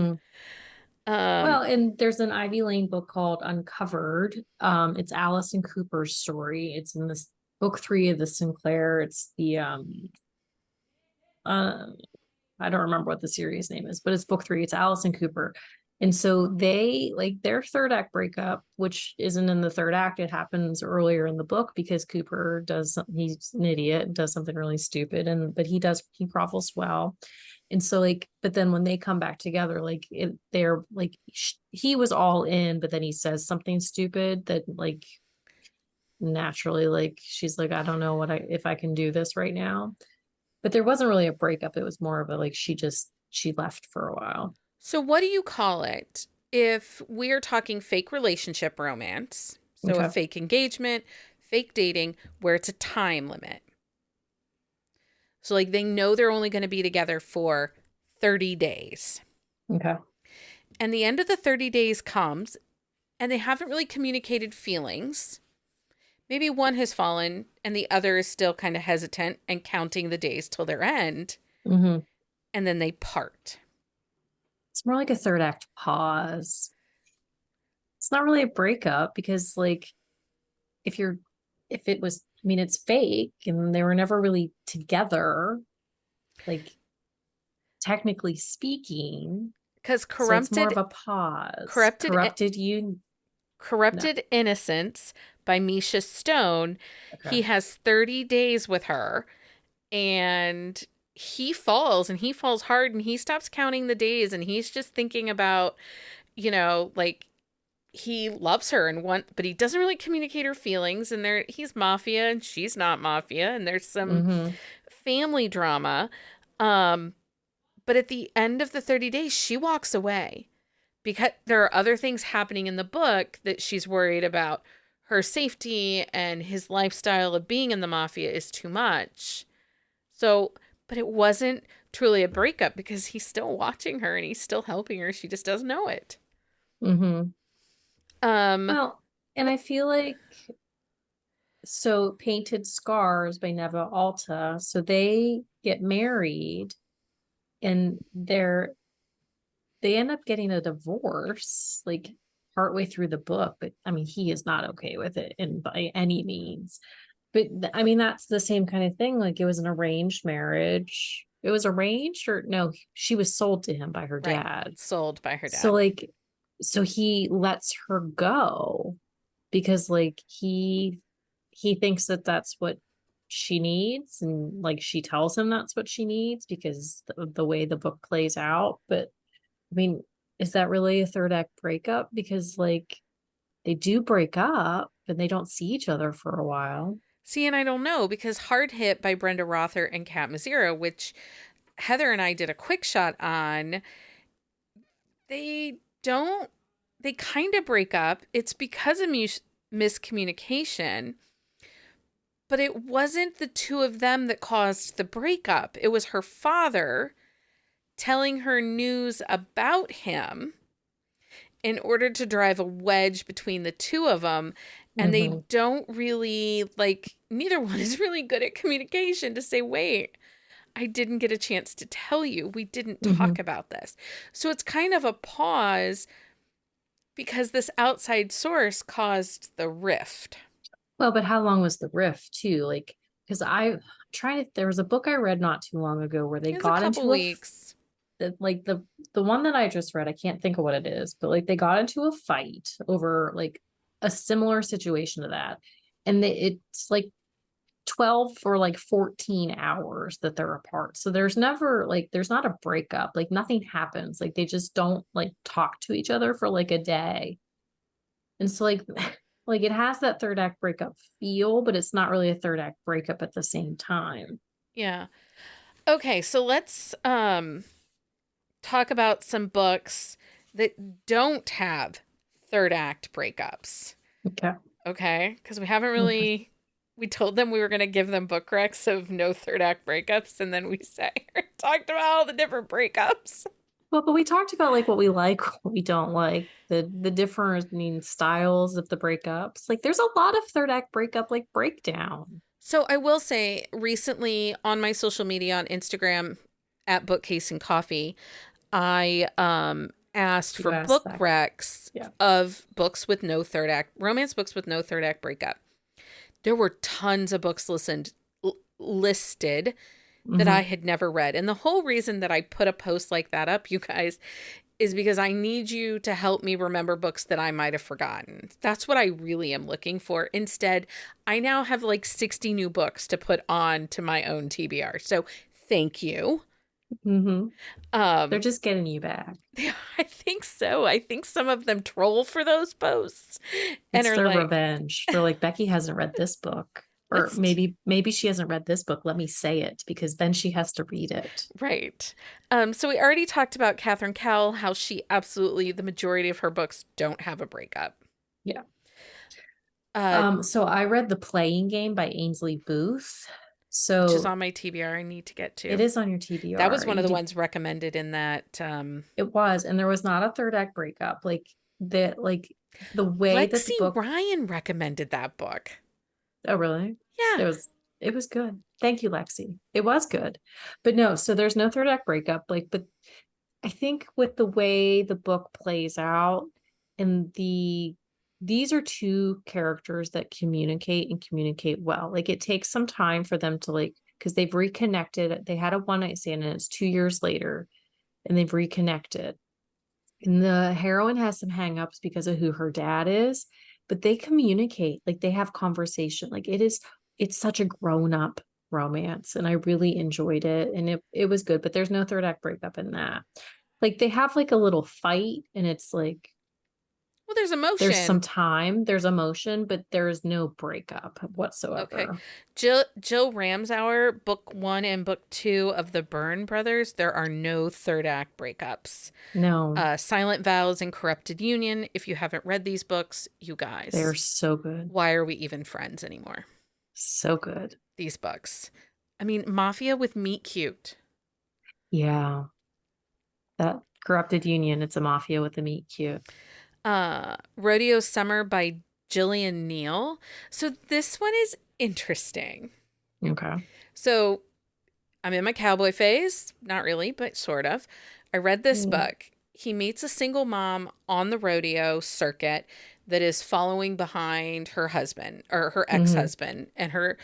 Speaker 1: Um
Speaker 2: Well, and there's an Ivy Lane book called Uncovered. It's Alison Cooper's story. It's in this book three of the Sinclair. It's the uh I don't remember what the series name is, but it's book three. It's Alison Cooper. And so they like their third act breakup, which isn't in the third act. It happens earlier in the book because Cooper does something, he's an idiot and does something really stupid. But he grovells well. And so like, but then when they come back together, they're like, he was all in, but then he says something stupid that like naturally, like, she's like, I don't know if I can do this right now. But there wasn't really a breakup. It was more of a like she left for a while.
Speaker 1: so what do you call it if we're talking fake relationship romance? So a
Speaker 2: Okay.
Speaker 1: fake engagement, fake dating where it's a time limit. So like they know they're only going to be together for 30 days.
Speaker 2: Okay.
Speaker 1: And the end of the 30 days comes and they haven't really communicated feelings. Maybe one has fallen and the other is still kind of hesitant and counting the days till their end.
Speaker 2: Mm-hmm.
Speaker 1: And then they part.
Speaker 2: It's more like a third act pause. It's not really a breakup because like if you're if it was I mean it's fake and they were never really together, like technically speaking.
Speaker 1: Because
Speaker 2: So it's more of a pause.
Speaker 1: corrupted,
Speaker 2: No.
Speaker 1: corrupted innocence by Misha Stone.
Speaker 2: Okay.
Speaker 1: He has 30 days with her and he falls hard and he stops counting the days and he's just thinking about, like he loves her but he doesn't really communicate her feelings and he's mafia and she's not mafia and there's some
Speaker 2: Mm-hmm.
Speaker 1: family drama. Um, but at the end of the 30 days, she walks away because there are other things happening in the book that she's worried about her safety and his lifestyle of being in the mafia is too much. So, but it wasn't truly a breakup because he's still watching her and he's still helping her. She just doesn't know it.
Speaker 2: Mm-hmm.
Speaker 1: Um,
Speaker 2: Well, and I feel like so Painted Scars by Neva Alta. So they get married and they end up getting a divorce like partway through the book, but I mean he is not okay with it and by any means. But I mean that's the same kind of thing. Like it was an arranged marriage. It was arranged or no, she was sold to him by her
Speaker 1: right.
Speaker 2: dad.
Speaker 1: Sold by her
Speaker 2: So
Speaker 1: dad.
Speaker 2: like so he lets her go because like he thinks that that's what she needs and like she tells him that's what she needs because the way the book plays out. But I mean, is that really a third act breakup? Because like they do break up and they don't see each other for a while.
Speaker 1: See, and I don't know because Hard Hit by Brenda Rother and Kat Mazzira, which Heather and I did a quick shot on, they don't, they kind of break up. It's because of miscommunication, but it wasn't the two of them that caused the breakup. It was her father telling her news about him in order to drive a wedge between the two of them. And they
Speaker 2: Mm-hmm.
Speaker 1: don't really, like, neither one is really good at communication to say, wait, I didn't get a chance to tell you. We didn't
Speaker 2: Mm-hmm.
Speaker 1: talk about this. So it's kind of a pause because this outside source caused the rift.
Speaker 2: Well, but how long was the rift too? Like, because I trying to, there was a book I read not too long ago where they
Speaker 1: It was a
Speaker 2: got
Speaker 1: couple
Speaker 2: into
Speaker 1: weeks.
Speaker 2: like the one that I just read, I can't think of what it is, but like they got into a fight over like a similar situation to that. And it's like 12 or like 14 hours that they're apart. So there's never like there's not a breakup. Like nothing happens. Like they just don't like talk to each other for like a day. And so like like it has that third act breakup feel, but it's not really a third act breakup at the same time.
Speaker 1: Yeah. Okay, so let's talk about some books that don't have third act breakups.
Speaker 2: Okay.
Speaker 1: Okay? Because we haven't
Speaker 2: Okay.
Speaker 1: really, we told them we were going to give them book recs of no third act breakups, and then we sat here and talked about all the different breakups.
Speaker 2: Well, but we talked about like what we like, what we don't like, the differing styles of the breakups. Like there's a lot of third act breakup like breakdown.
Speaker 1: So I will say recently on my social media on Instagram at Bookcase and Coffee, I asked
Speaker 2: You
Speaker 1: for
Speaker 2: asked
Speaker 1: book
Speaker 2: that.
Speaker 1: recs
Speaker 2: Yeah.
Speaker 1: of books with no third act, romance books with no third act breakup. There were tons of books listed that I
Speaker 2: Hmm.
Speaker 1: had never read. And the whole reason that I put a post like that up, you guys, is because I need you to help me remember books that I might have forgotten. That's what I really am looking for. Instead, I now have like 60 new books to put on to my own TBR. So thank you.
Speaker 2: Hmm. They're
Speaker 1: Um,
Speaker 2: just getting you back.
Speaker 1: I think so. I think some of them troll for those posts and
Speaker 2: It's
Speaker 1: are
Speaker 2: their
Speaker 1: like,
Speaker 2: revenge. They're like, Becky hasn't read this book. Or
Speaker 1: let's
Speaker 2: maybe she hasn't read this book. Let me say it because then she has to read it.
Speaker 1: right. So we already talked about Catherine Cowell, how she absolutely the majority of her books don't have a breakup.
Speaker 2: Yeah.
Speaker 1: Uh,
Speaker 2: So I read The Playing Game by Ainsley Booth.
Speaker 1: which is
Speaker 2: So
Speaker 1: on my TBR I need to get
Speaker 2: it
Speaker 1: to.
Speaker 2: is on your
Speaker 1: That was
Speaker 2: TBR.
Speaker 1: one of the ones recommended in that
Speaker 2: It was, and there was not a third act breakup. Like the way that the
Speaker 1: Lexi
Speaker 2: book.
Speaker 1: Ryan recommended that book.
Speaker 2: Oh, really?
Speaker 1: Yeah.
Speaker 2: It was it was good. Thank you, Lexi. It was good. But no, so there's no third act breakup. Like, but I think with the way the book plays out and these are two characters that communicate and communicate well. Like it takes some time for them to like because they've reconnected. They had a one night stand and it's 2 years later and they've reconnected. And the heroine has some hangups because of who her dad is, but they communicate, like they have conversation. It's such a grown-up romance, and I really enjoyed it. And it was good, but there's no third act breakup in that. Like they have like a little fight, and it's like
Speaker 1: Well, there's
Speaker 2: there's some
Speaker 1: emotion.
Speaker 2: time, there's emotion, but there is no breakup
Speaker 1: Okay.
Speaker 2: whatsoever.
Speaker 1: Jill Ramsauer, book one and book two of the Byrne brothers, there are no third act breakups.
Speaker 2: No,
Speaker 1: Silent Vows and Corrupted Union. If you haven't read these books, you
Speaker 2: they're
Speaker 1: guys,
Speaker 2: so good.
Speaker 1: why are we even friends anymore?
Speaker 2: So good.
Speaker 1: These books. I mean, Mafia with Meet Cute.
Speaker 2: Yeah. That corrupted union, it's a mafia with a meet cute.
Speaker 1: Rodeo Summer by Jillian Neal. So this one is interesting.
Speaker 2: Okay.
Speaker 1: So I'm in my cowboy phase. Not really, but sort of. I read this
Speaker 2: Mm.
Speaker 1: book. He meets a single mom on the rodeo circuit that is following behind her husband or her
Speaker 2: Hmm.
Speaker 1: ex-husband and her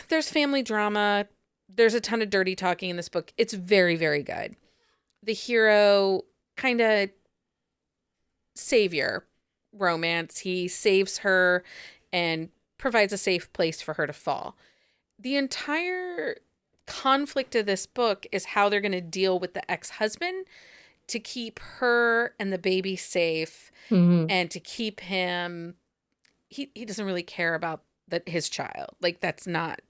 Speaker 1: there's family drama. There's a ton of dirty talking in this book. It's very, very good. The hero kind of savior romance. He saves her and provides a safe place for her to fall. The entire conflict of this book is how they're going to deal with the ex-husband to keep her and the baby safe
Speaker 2: Hmm.
Speaker 1: and to keep him he doesn't really care about that his child. Like, that's not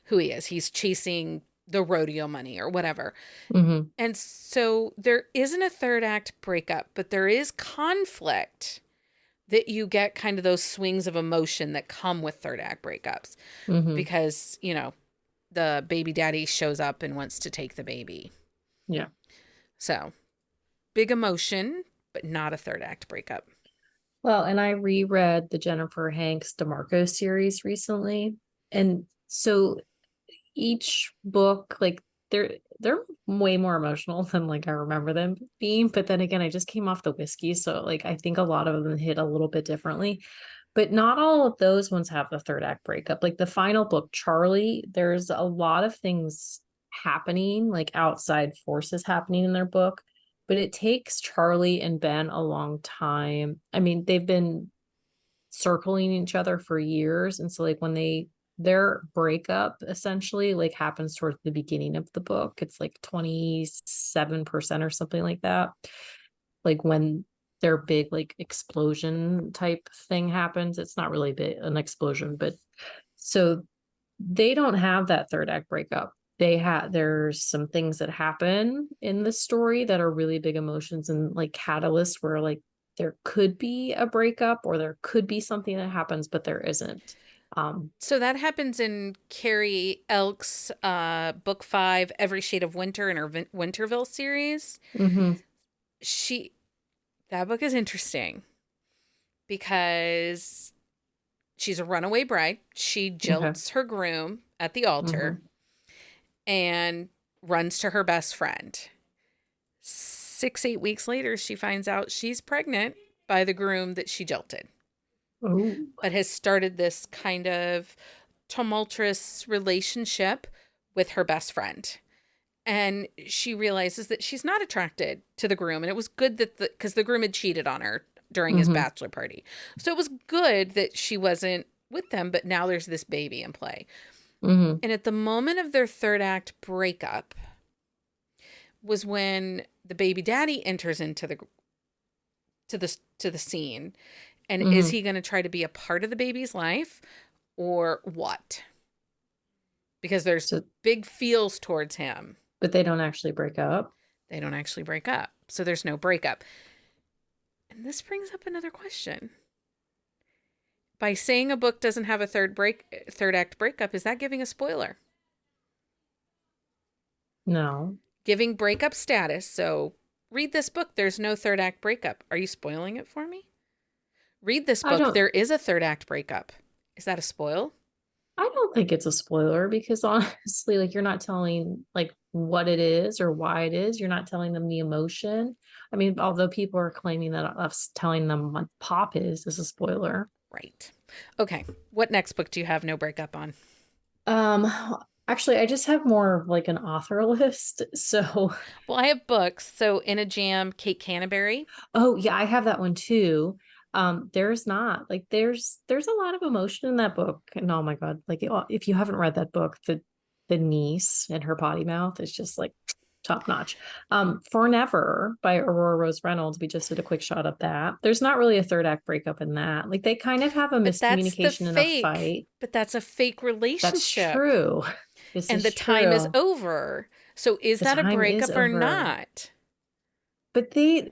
Speaker 1: who he is. He's chasing the rodeo money or whatever.
Speaker 2: Hmm.
Speaker 1: And so there isn't a third act breakup, but there is conflict that you get, kind of those swings of emotion that come with third act breakups
Speaker 2: Hmm.
Speaker 1: because, the baby daddy shows up and wants to take the baby.
Speaker 2: Yeah.
Speaker 1: So big emotion, but not a third act breakup.
Speaker 2: Well, and I reread the Jennifer Hanks DeMarco series recently. And so each book, like they're way more emotional than like I remember them being. But then again, I just came off the whiskey. So like I think a lot of them hit a little bit differently. But not all of those ones have the third act breakup. Like the final book, Charlie, there's a lot of things happening, like outside forces happening in their book. But it takes Charlie and Ben a long time. I mean, they've been circling each other for years. And so like when their breakup essentially like happens towards the beginning of the book, it's like 27% or something like that. Like when their big like explosion type thing happens. It's not really an explosion, but so they don't have that third act breakup. There's some things that happen in the story that are really big emotions and like catalysts where like there could be a breakup or there could be something that happens, but there isn't.
Speaker 1: So that happens in Carrie Elk's book 5, Every Shade of Winter, in her Winterville series.
Speaker 2: Mhm.
Speaker 1: She That book is interesting because she's a runaway bride. She
Speaker 2: Okay.
Speaker 1: jilts her groom at the altar
Speaker 2: Mhm.
Speaker 1: and runs to her best friend. 6, 8 weeks later, she finds out she's pregnant by the groom that she jilted,
Speaker 2: Oh.
Speaker 1: but has started this kind of tumultuous relationship with her best friend. And she realizes that she's not attracted to the groom. And it was good that because the groom had cheated on her during his
Speaker 2: Mhm.
Speaker 1: bachelor party. So it was good that she wasn't with them, but now there's this baby in play.
Speaker 2: Mhm.
Speaker 1: And at the moment of their third act breakup was when the baby daddy enters into the scene. And is
Speaker 2: Mhm.
Speaker 1: he going to try to be a part of the baby's life or what? Because there's
Speaker 2: So,
Speaker 1: big feels towards him.
Speaker 2: but they don't actually break up.
Speaker 1: They don't actually break up. So there's no breakup. And this brings up another question. By saying a book doesn't have a third act breakup, is that giving a spoiler?
Speaker 2: No,
Speaker 1: Giving breakup status. So read this book, there's no third act breakup. Are you spoiling it for me? Read this
Speaker 2: I
Speaker 1: book,
Speaker 2: don't.
Speaker 1: there is a third act breakup. Is that a spoil?
Speaker 2: I don't think it's a spoiler because honestly, like you're not telling like what it is or why it is. You're not telling them the emotion. I mean, although people are claiming that us telling them what pop is a spoiler.
Speaker 1: Right. Okay. What next book do you have no breakup on?
Speaker 2: Um, Actually, I just have more of like an author list. So,
Speaker 1: Well, I have books. So In a Jam, Kate Canterbury.
Speaker 2: oh yeah, I have that one too. There's not like there's a lot of emotion in that book, and oh my God, like if you haven't read that book, the niece and her potty mouth is just like top notch. For Never by Aurora Rose Reynolds, we just did a quick shot of that. There's not really a third act breakup in that. Like they kind of have a
Speaker 1: But that's the
Speaker 2: miscommunication and a
Speaker 1: fake.
Speaker 2: fight.
Speaker 1: But that's a fake
Speaker 2: That's
Speaker 1: relationship.
Speaker 2: true. This
Speaker 1: And
Speaker 2: is
Speaker 1: the time is
Speaker 2: true.
Speaker 1: over. So is
Speaker 2: The
Speaker 1: that a
Speaker 2: time is
Speaker 1: breakup or
Speaker 2: over.
Speaker 1: not?
Speaker 2: But they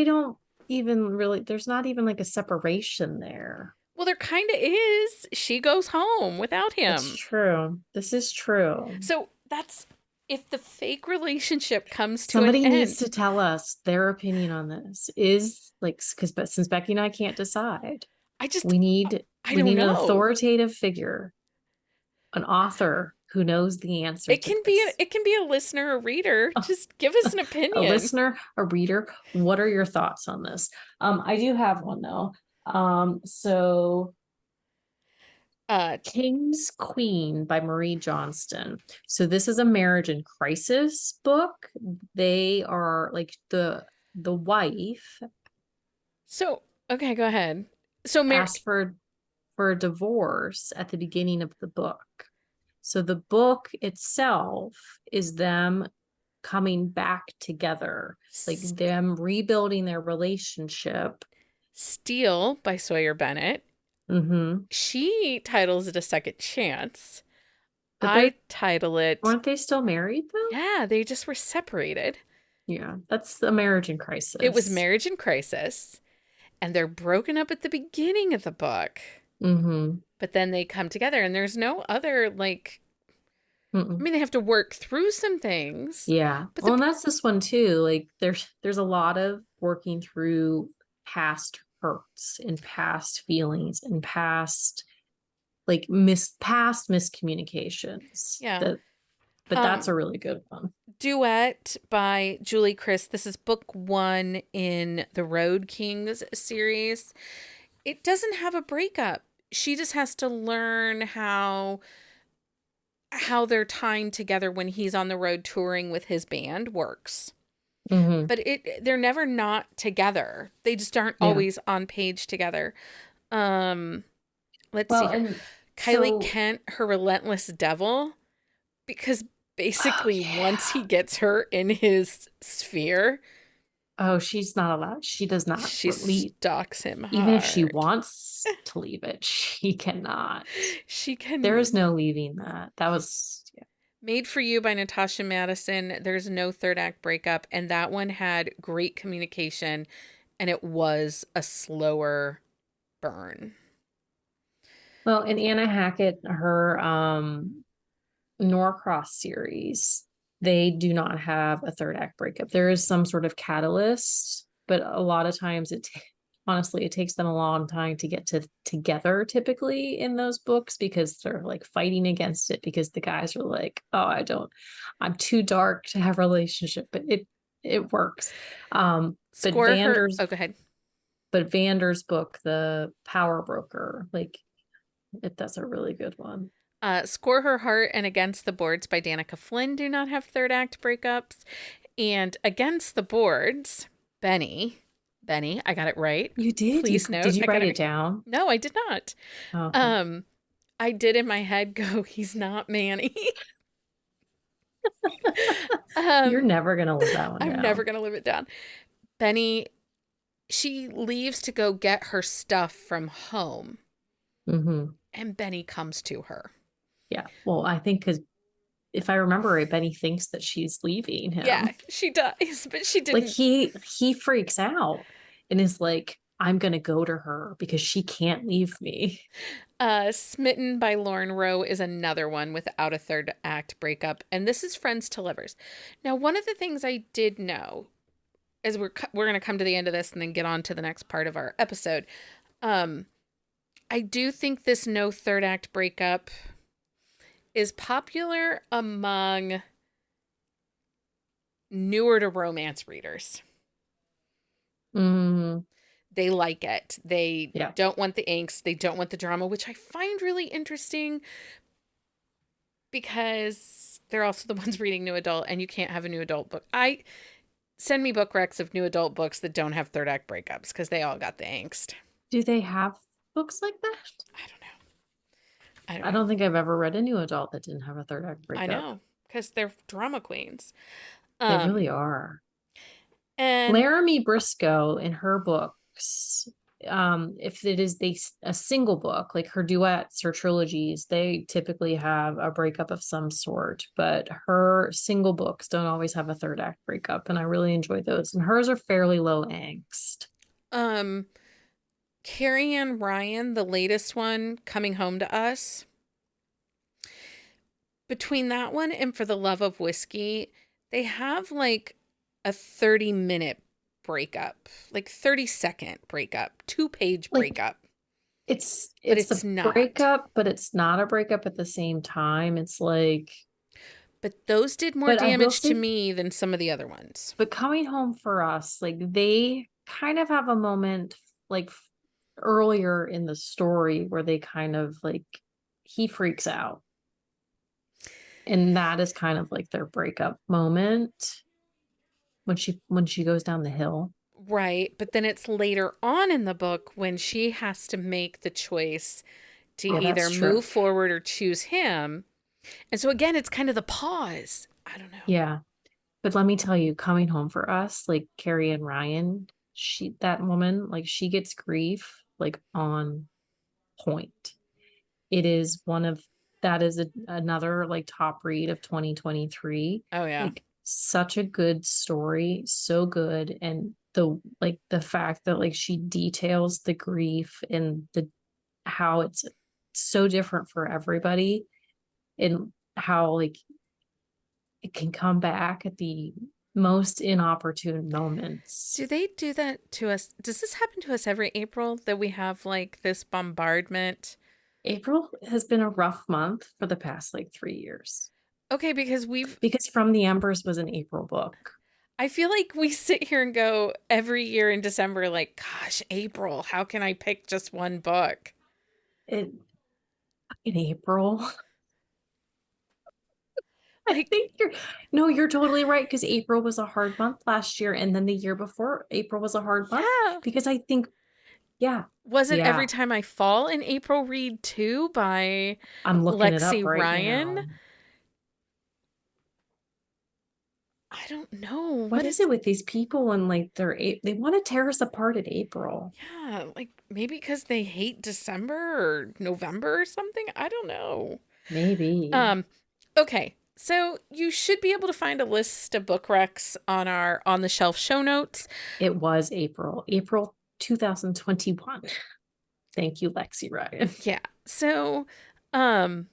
Speaker 2: don't even really, there's not even like a separation there.
Speaker 1: Well, there kind of is. She goes home without
Speaker 2: It's
Speaker 1: him.
Speaker 2: true. This is true.
Speaker 1: So that's if the fake relationship comes to an
Speaker 2: Somebody needs
Speaker 1: end.
Speaker 2: to tell us their opinion on this. Is like because but since Becky and I can't decide,
Speaker 1: I just,
Speaker 2: we need
Speaker 1: I
Speaker 2: we
Speaker 1: don't
Speaker 2: need an
Speaker 1: know.
Speaker 2: authoritative figure, an author who knows the answer to this.
Speaker 1: It can be a listener, a reader. Just give us an
Speaker 2: A
Speaker 1: opinion.
Speaker 2: listener, a reader. What are your thoughts on this? I do have one though. So
Speaker 1: Uh,
Speaker 2: King's Queen by Marie Johnston. So this is a marriage in crisis book. They are like the wife
Speaker 1: so okay, go ahead. So Mary,
Speaker 2: asked for a divorce at the beginning of the book. So the book itself is them coming back together, like them rebuilding their relationship.
Speaker 1: Steal by Sawyer Bennett.
Speaker 2: Mm-hmm.
Speaker 1: She titles it A Second Chance.
Speaker 2: But
Speaker 1: I title it,
Speaker 2: weren't they still married though?
Speaker 1: yeah, they just were separated.
Speaker 2: Yeah, that's a marriage in
Speaker 1: It was
Speaker 2: crisis.
Speaker 1: Marriage in Crisis, and they're broken up at the beginning of the book,
Speaker 2: Mm-hmm.
Speaker 1: but then they come together, and there's no other, like, I
Speaker 2: Mm-mm.
Speaker 1: mean, they have to work through some things,
Speaker 2: Yeah.
Speaker 1: but
Speaker 2: Well,
Speaker 1: the,
Speaker 2: and that's this one too. Like there's a lot of working through past hurts and past feelings and past like past miscommunications.
Speaker 1: yeah.
Speaker 2: But that's
Speaker 1: Um,
Speaker 2: a really good one.
Speaker 1: Duet by Julie Chris. This is book one in the Road Kings series. It doesn't have a breakup. She just has to learn how their time together when he's on the road touring with his band works.
Speaker 2: Mm-hmm.
Speaker 1: But they're never not together. They just aren't
Speaker 2: Yeah.
Speaker 1: always on page together. Um let's see
Speaker 2: Well,
Speaker 1: here.
Speaker 2: and
Speaker 1: Kylie
Speaker 2: so
Speaker 1: Kent, her relentless devil, because
Speaker 2: oh
Speaker 1: basically once he
Speaker 2: yeah.
Speaker 1: gets her in his sphere,
Speaker 2: Oh, she's not allowed. She does not
Speaker 1: she
Speaker 2: leave.
Speaker 1: stalks him
Speaker 2: Even if she
Speaker 1: hard.
Speaker 2: wants to leave it, she cannot.
Speaker 1: She
Speaker 2: There is
Speaker 1: can.
Speaker 2: no leaving that. That was yeah.
Speaker 1: Made for You by Natasha Madison. There's no third act breakup, and that one had great communication, and it was a slower burn.
Speaker 2: Well, and Anna Hackett, her Norcross series, they do not have a third act breakup. There is some sort of catalyst, but a lot of times honestly, it takes them a long time to get together typically in those books because they're like fighting against it because the guys are like, oh, I'm too dark to have a relationship, but it works. But
Speaker 1: Score her. Oh, go ahead.
Speaker 2: Vander's book, The Power Broker, like that's a really good one.
Speaker 1: Score Her Heart and Against the Boards by Danica Flynn do not have third act breakups. And Against the Boards, Benny, I got it right.
Speaker 2: You did?
Speaker 1: Please
Speaker 2: Did
Speaker 1: note,
Speaker 2: you
Speaker 1: I got
Speaker 2: write
Speaker 1: it
Speaker 2: it
Speaker 1: right.
Speaker 2: down?
Speaker 1: No, I did not.
Speaker 2: Oh, okay.
Speaker 1: Um, I did in my head go, he's not Manny.
Speaker 2: You're
Speaker 1: um,
Speaker 2: never gonna live that one
Speaker 1: I'm never
Speaker 2: down.
Speaker 1: gonna live it down. Benny, she leaves to go get her stuff from home,
Speaker 2: Hmm.
Speaker 1: and Benny comes to her.
Speaker 2: Yeah. Well, I think because if I remember right, Benny thinks that she's leaving
Speaker 1: Yeah,
Speaker 2: him.
Speaker 1: she does, but she
Speaker 2: Like
Speaker 1: didn't.
Speaker 2: he freaks out and is like, I'm gonna go to her because she can't leave me.
Speaker 1: Smitten by Lauren Rowe is another one without a third act breakup, and this is Friends to Lovers. Now, one of the things I did know, as we're going to come to the end of this and then get on to the next part of our episode, um, I do think this no third act breakup is popular among newer to romance readers.
Speaker 2: Mm,
Speaker 1: They like it. They
Speaker 2: yeah.
Speaker 1: don't want the angst. They don't want the drama, which I find really interesting because they're also the ones reading new adult, and you can't have a new adult book. I send me book recs of new adult books that don't have third act breakups because they all got the angst.
Speaker 2: Do they have books like that?
Speaker 1: I don't know. I don't
Speaker 2: I
Speaker 1: know.
Speaker 2: don't think I've ever read a new adult that didn't have a third act
Speaker 1: I
Speaker 2: breakup.
Speaker 1: know because they're drama queens.
Speaker 2: They
Speaker 1: Um,
Speaker 2: really are.
Speaker 1: and
Speaker 2: Laramie Briscoe in her books, if it is a single book, like her duets or trilogies, they typically have a breakup of some sort, but her single books don't always have a third act breakup, and I really enjoy those. And hers are fairly low angst.
Speaker 1: um, Carrie Ann Ryan, the latest one, Coming Home to Us. Between that one and For the Love of Whiskey, they have like a 30-minute breakup, like 30-second breakup, 2-page
Speaker 2: Like
Speaker 1: breakup, but
Speaker 2: it's a
Speaker 1: it's not.
Speaker 2: breakup, but it's not a breakup at the same time. It's like,
Speaker 1: But those did more
Speaker 2: but I will
Speaker 1: damage to
Speaker 2: say,
Speaker 1: me than some of the other ones.
Speaker 2: but coming home for us, like they kind of have a moment like earlier in the story where they kind of like he freaks out. And that is kind of like their breakup moment when she goes down the hill.
Speaker 1: Right. But then it's later on in the book when she has to make the choice to
Speaker 2: Yeah, that's
Speaker 1: either
Speaker 2: true.
Speaker 1: move forward or choose him. And so again, it's kind of the pause. I don't know.
Speaker 2: Yeah. But let me tell you, coming home for us, like Carrie and Ryan, that woman, like she gets grief like on point. It is one of that is another like top read of 2023.
Speaker 1: Oh yeah.
Speaker 2: Like such a good story, so good. And the fact that like she details the grief and the how it's so different for everybody and how like it can come back at the most inopportune moments.
Speaker 1: Do they do that to us? Does this happen to us every April that we have like this bombardment?
Speaker 2: April has been a rough month for the past like 3 years
Speaker 1: Okay, because we've
Speaker 2: because From the Embers was an April book.
Speaker 1: I feel like we sit here and go every year in December, like, gosh, April, how can I pick just one book?
Speaker 2: It in April. I
Speaker 1: Like,
Speaker 2: think you're totally right because April was a hard month last year, and then the year before April was a hard month
Speaker 1: yeah.
Speaker 2: because I think, yeah,
Speaker 1: Wasn't Every
Speaker 2: yeah.
Speaker 1: Time I Fall an April read too by
Speaker 2: I'm looking it up
Speaker 1: Lexi
Speaker 2: right
Speaker 1: Ryan?
Speaker 2: now.
Speaker 1: I don't know.
Speaker 2: What is it with these people and like they want to tear us apart at April?
Speaker 1: Yeah, like maybe because they hate December or November or something. I don't know.
Speaker 2: Maybe.
Speaker 1: Um, okay. So you should be able to find a list of book recs on our on the shelf show notes.
Speaker 2: It was April 2021. Thank you, Lexi Ryan.
Speaker 1: Yeah. So, um,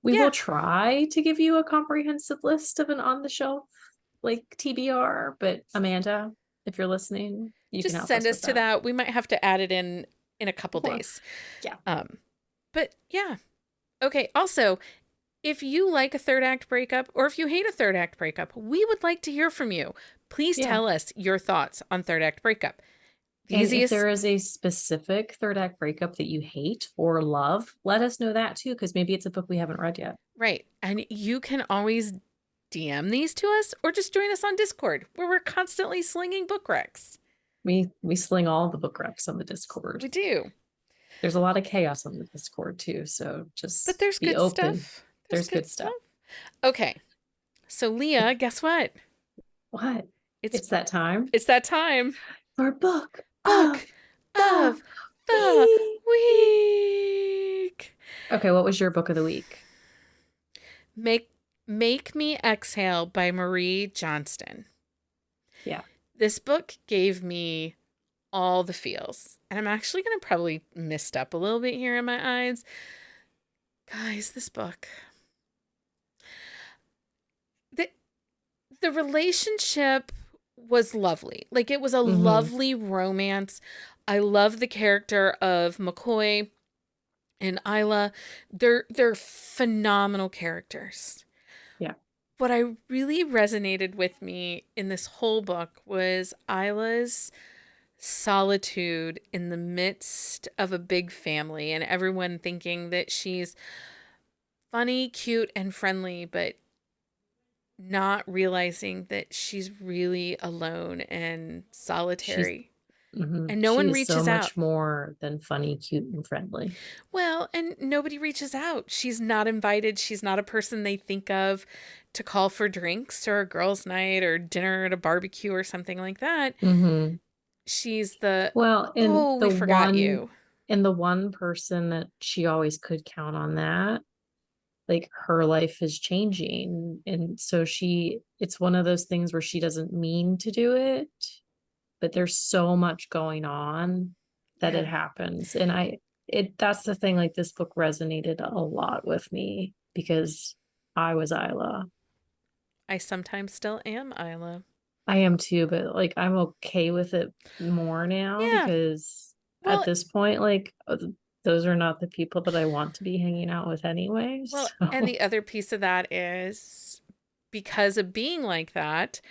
Speaker 2: We
Speaker 1: yeah,
Speaker 2: will try to give you a comprehensive list of an on the shelf like TBR, but Amanda, if you're listening, you can
Speaker 1: just
Speaker 2: help
Speaker 1: send
Speaker 2: us
Speaker 1: us
Speaker 2: with
Speaker 1: to
Speaker 2: that.
Speaker 1: that. We might have to add it in a couple
Speaker 2: Well,
Speaker 1: days.
Speaker 2: yeah.
Speaker 1: But yeah. Okay. Also, if you like a third act breakup or if you hate a third act breakup, we would like to hear from you. Please
Speaker 2: Yeah.
Speaker 1: tell us your thoughts on third act breakup. The
Speaker 2: And if
Speaker 1: easiest
Speaker 2: there is a specific third act breakup that you hate or love, let us know that too, because maybe it's a book we haven't read yet.
Speaker 1: Right. And you can always DM these to us or just join us on Discord where we're constantly slinging book recs.
Speaker 2: We sling all the book recs on the
Speaker 1: We
Speaker 2: Discord.
Speaker 1: do.
Speaker 2: There's a lot of chaos on the Discord too, so
Speaker 1: But
Speaker 2: just
Speaker 1: there's
Speaker 2: be
Speaker 1: good
Speaker 2: open.
Speaker 1: stuff.
Speaker 2: There's good stuff.
Speaker 1: Okay. So Leah, guess what?
Speaker 2: What?
Speaker 1: It's
Speaker 2: It's that time
Speaker 1: it's that time.
Speaker 2: for book
Speaker 1: Book
Speaker 2: of the
Speaker 1: of the
Speaker 2: week.
Speaker 1: week.
Speaker 2: Okay, what was your book of the week?
Speaker 1: Make Make Me Exhale by Marie Johnston.
Speaker 2: Yeah.
Speaker 1: This book gave me all the feels. And I'm actually going to probably mist up a little bit here in my eyes. Guys, this book. The the relationship was lovely. Like it was a
Speaker 2: Mm-hmm.
Speaker 1: lovely romance. I love the character of McCoy and Isla. They're phenomenal characters.
Speaker 2: Yeah.
Speaker 1: What I really resonated with me in this whole book was Isla's solitude in the midst of a big family and everyone thinking that she's funny, cute, and friendly, but not realizing that she's really alone and
Speaker 2: She's
Speaker 1: solitary. And no
Speaker 2: She
Speaker 1: one
Speaker 2: is so
Speaker 1: reaches out.
Speaker 2: much more than funny, cute, and friendly.
Speaker 1: Well, and nobody reaches out. She's not invited. She's not a person they think of to call for drinks or a girls' night or dinner at a barbecue or something like that.
Speaker 2: Mm-hmm.
Speaker 1: She's the,
Speaker 2: Well,
Speaker 1: oh, we forgot you.
Speaker 2: and the one person that she always could count on that, like her life is changing. And so it's one of those things where she doesn't mean to do it, but there's so much going on that
Speaker 1: Yeah.
Speaker 2: it happens. And that's the thing, like this book resonated a lot with me because I was Isla.
Speaker 1: I sometimes still am Isla.
Speaker 2: I am too, but like I'm okay with it more now
Speaker 1: Yeah.
Speaker 2: because at
Speaker 1: Well,
Speaker 2: this point, like those are not the people that I want to be hanging out with anyway.
Speaker 1: and
Speaker 2: So
Speaker 1: the other piece of that is because of being like that,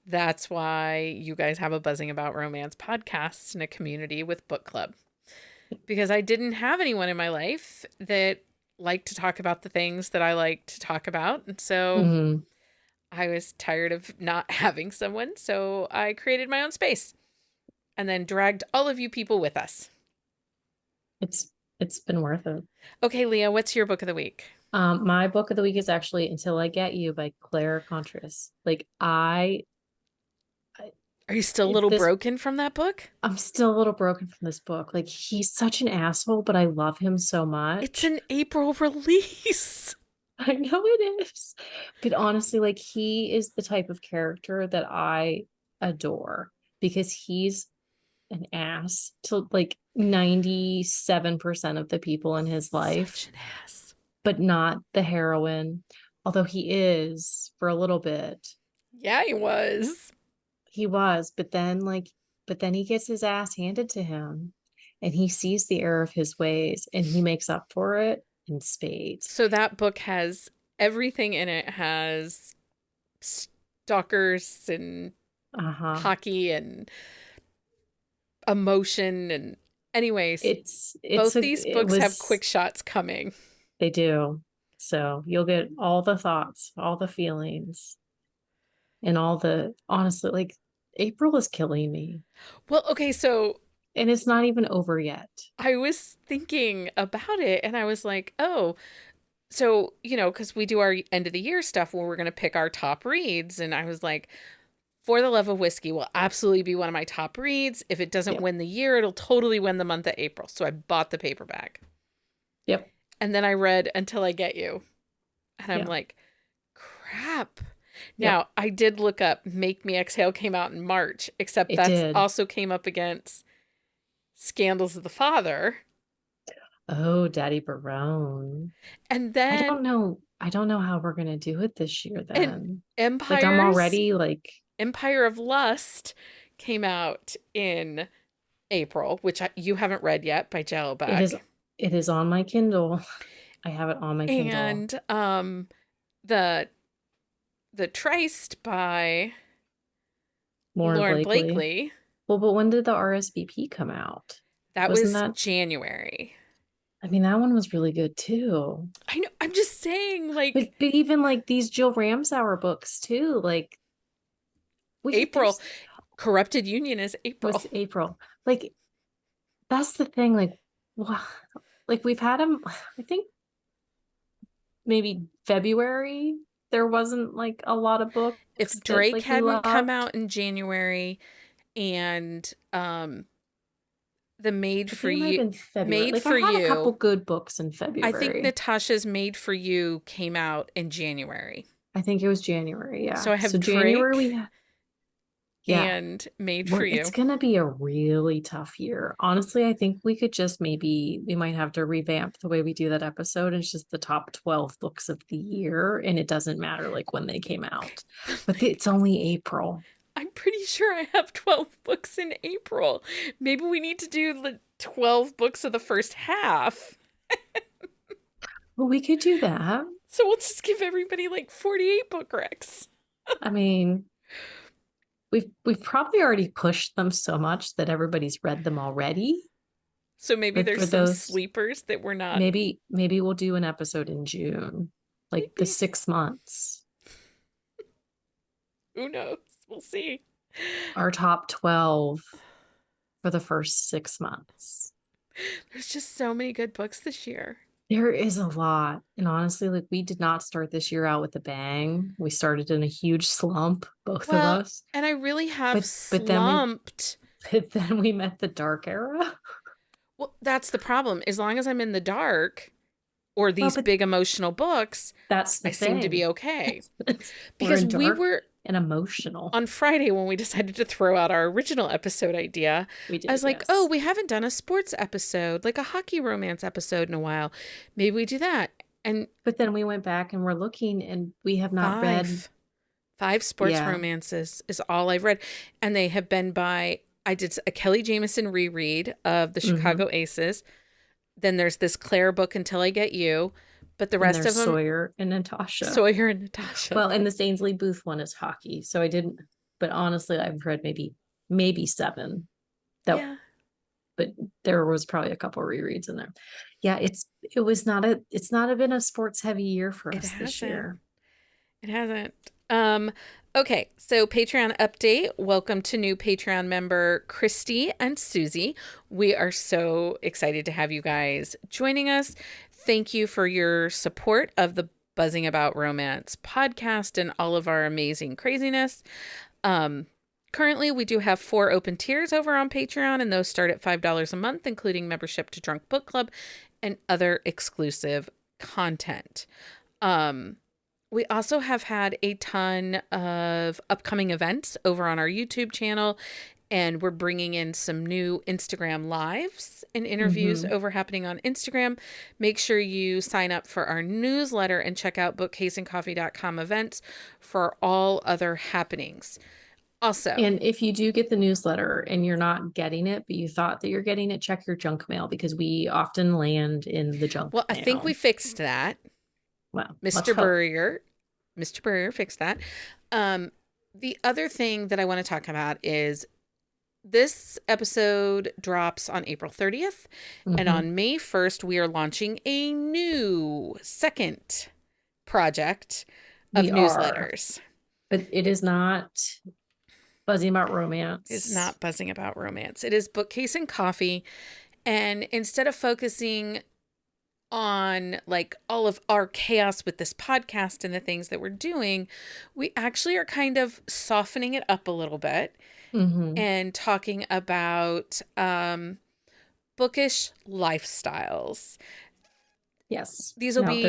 Speaker 1: that's why you guys have a Buzzing About Romance podcast and a community with book club. Because I didn't have anyone in my life that liked to talk about the things that I like to talk about. And so
Speaker 2: mhm.
Speaker 1: I was tired of not having someone. So I created my own space and then dragged all of you people with us.
Speaker 2: It's been worth it.
Speaker 1: Okay, Leah, what's your book of the week?
Speaker 2: My book of the week is actually Until I Get You by Claire Contreras. Like
Speaker 1: Are you still a little
Speaker 2: This
Speaker 1: broken from that book?
Speaker 2: I'm still a little broken from this book. Like he's such an asshole, but I love him so
Speaker 1: It's
Speaker 2: much.
Speaker 1: an April release.
Speaker 2: I know it is. But honestly, like he is the type of character that I adore because he's an ass to like 97% of the people in his
Speaker 1: Such
Speaker 2: life,
Speaker 1: an ass.
Speaker 2: but not the heroine. Although he is for a little bit.
Speaker 1: Yeah, he was.
Speaker 2: He was, but then he gets his ass handed to him and he sees the error of his ways and he makes up for it in spades.
Speaker 1: So that book has everything in it. Has stalkers and
Speaker 2: Uh-huh.
Speaker 1: hockey and emotion and anyways,
Speaker 2: It's
Speaker 1: both
Speaker 2: a
Speaker 1: these
Speaker 2: it
Speaker 1: books have
Speaker 2: was
Speaker 1: quick shots coming.
Speaker 2: they do. So you'll get all the thoughts, all the feelings, and all the honestly, like April is killing me.
Speaker 1: Well, okay, so
Speaker 2: And it's not even over yet.
Speaker 1: I was thinking about it and I was like, oh, so, because we do our end of the year stuff where we're going to pick our top reads. And I was like, For the Love of Whiskey will absolutely be one of my top reads. If it doesn't
Speaker 2: Yep.
Speaker 1: win the year, it'll totally win the month of April. So I bought the paperback.
Speaker 2: Yep.
Speaker 1: And then I read Until I Get You. And I'm
Speaker 2: Yeah.
Speaker 1: like, crap.
Speaker 2: Yep.
Speaker 1: Now, I did look up Make Me Exhale came out in March, except
Speaker 2: It
Speaker 1: that's
Speaker 2: did.
Speaker 1: also came up against Scandals of the Father.
Speaker 2: Oh, Daddy Barone.
Speaker 1: And
Speaker 2: I
Speaker 1: then
Speaker 2: don't know. I don't know how we're gonna do it this year
Speaker 1: and
Speaker 2: then. Like I'm
Speaker 1: Empires,
Speaker 2: already like
Speaker 1: Empire of Lust came out in April, which you haven't read yet by
Speaker 2: it is
Speaker 1: Jellowbug.
Speaker 2: it is on my Kindle. I have it on my Kindle.
Speaker 1: And the the Triced by
Speaker 2: Lauren
Speaker 1: Lauren
Speaker 2: Blakely.
Speaker 1: Blakely,
Speaker 2: Well, but when did the RSVP come out?
Speaker 1: that
Speaker 2: Wasn't
Speaker 1: was
Speaker 2: that
Speaker 1: January.
Speaker 2: I mean that one was really good too.
Speaker 1: I know, I'm just saying,
Speaker 2: But
Speaker 1: like,
Speaker 2: even like these Jill Ramsauer books too, like
Speaker 1: April,
Speaker 2: there's
Speaker 1: Corrupted Union is April.
Speaker 2: was April. Like that's the thing, like wow, like we've had them, I think maybe February. There wasn't like a lot of books
Speaker 1: If
Speaker 2: that
Speaker 1: Drake
Speaker 2: like we
Speaker 1: hadn't come
Speaker 2: loved.
Speaker 1: out in January and the
Speaker 2: I think it might have been February.
Speaker 1: Made
Speaker 2: Like I
Speaker 1: for
Speaker 2: had a couple
Speaker 1: You,
Speaker 2: good books in
Speaker 1: I think
Speaker 2: February.
Speaker 1: Natasha's Made for You came out in January.
Speaker 2: I think it was January. Yeah.
Speaker 1: So I
Speaker 2: So
Speaker 1: have
Speaker 2: January
Speaker 1: Drake
Speaker 2: yeah,
Speaker 1: and Made for
Speaker 2: it's
Speaker 1: You.
Speaker 2: gonna be a really tough year. Honestly, I think we could just we might have to revamp the way we do that episode. It's just the top 12 books of the year, and it doesn't matter like when they came out. But it's only April.
Speaker 1: I'm pretty sure I have 12 books in April. Maybe we need to do the 12 books of the first half.
Speaker 2: Well, we could do that.
Speaker 1: So we'll just give everybody like 48 book recs.
Speaker 2: I mean, we've probably already pushed them so much that everybody's read them already.
Speaker 1: So maybe
Speaker 2: But
Speaker 1: there's
Speaker 2: for
Speaker 1: some
Speaker 2: those,
Speaker 1: sleepers that we're not.
Speaker 2: maybe we'll do an episode in June, like the
Speaker 1: Maybe.
Speaker 2: 6 months.
Speaker 1: Who knows? We'll see.
Speaker 2: Our top 12 for the first 6 months.
Speaker 1: There's just so many good books this year.
Speaker 2: There is a lot. And honestly, like we did not start this year out with a bang. We started in a huge slump, both of
Speaker 1: Well,
Speaker 2: us.
Speaker 1: and I really have
Speaker 2: But then we
Speaker 1: slumped.
Speaker 2: but then we met the dark era.
Speaker 1: Well, that's the problem. As long as I'm in the dark or
Speaker 2: Well,
Speaker 1: these
Speaker 2: but
Speaker 1: big emotional books,
Speaker 2: that's
Speaker 1: I
Speaker 2: the
Speaker 1: seem to be
Speaker 2: thing.
Speaker 1: okay.
Speaker 2: We're
Speaker 1: Because
Speaker 2: in
Speaker 1: we
Speaker 2: dark
Speaker 1: were
Speaker 2: and emotional.
Speaker 1: on Friday when we decided to throw out our original episode idea.
Speaker 2: We
Speaker 1: I
Speaker 2: did,
Speaker 1: was like, oh,
Speaker 2: yes.
Speaker 1: we haven't done a sports episode, like a hockey romance episode in a while. Maybe we do that. And
Speaker 2: But then we went back and we're looking and we have not read.
Speaker 1: five sports
Speaker 2: Yeah.
Speaker 1: romances is all I've read. And they have been by, I did a Kelly Jamieson reread of the
Speaker 2: Mm-hmm.
Speaker 1: Chicago Aces. Then there's this Claire book, Until I Get You. But the
Speaker 2: And
Speaker 1: rest of
Speaker 2: there's
Speaker 1: them,
Speaker 2: Sawyer and Natasha.
Speaker 1: Sawyer and Natasha.
Speaker 2: Well, and the Ainsley Booth one is hockey. So I didn't, but honestly, I've read maybe seven. That
Speaker 1: yeah.
Speaker 2: but there was probably a couple rereads in there. Yeah, it's not been a sports heavy year for
Speaker 1: It
Speaker 2: us this year.
Speaker 1: It hasn't. Okay, so Patreon update. Welcome to new Patreon member Christy and Susie. We are so excited to have you guys joining us. Thank you for your support of the Buzzing About Romance podcast and all of our amazing craziness. Currently, we do have 4 open tiers over on Patreon, and those start at $5 a month, including membership to Drunk Book Club and other exclusive content. We also have had a ton of upcoming events over on our YouTube channel, and we're bringing in some new Instagram lives and interviews over happening on Instagram. Make sure you sign up for our newsletter and check out bookcaseandcoffee.com events for all other happenings. Also,
Speaker 2: And if you do get the newsletter and you're not getting it, but you thought that you're getting it, check your junk mail, because we often land in the junk
Speaker 1: well, I
Speaker 2: mail.
Speaker 1: think we fixed that.
Speaker 2: Well,
Speaker 1: Mr. Burrier fixed that. The other thing that I want to talk about is this episode drops on April 30th, and on May 1st, we are launching a new second project of newsletters.
Speaker 2: But it is not buzzing about romance.
Speaker 1: It's not buzzing about romance. It is Bookcase and Coffee. And instead of focusing on like all of our chaos with this podcast and the things that we're doing, we actually are kind of softening it up a little bit and talking about bookish lifestyles.
Speaker 2: Yes.
Speaker 1: These will be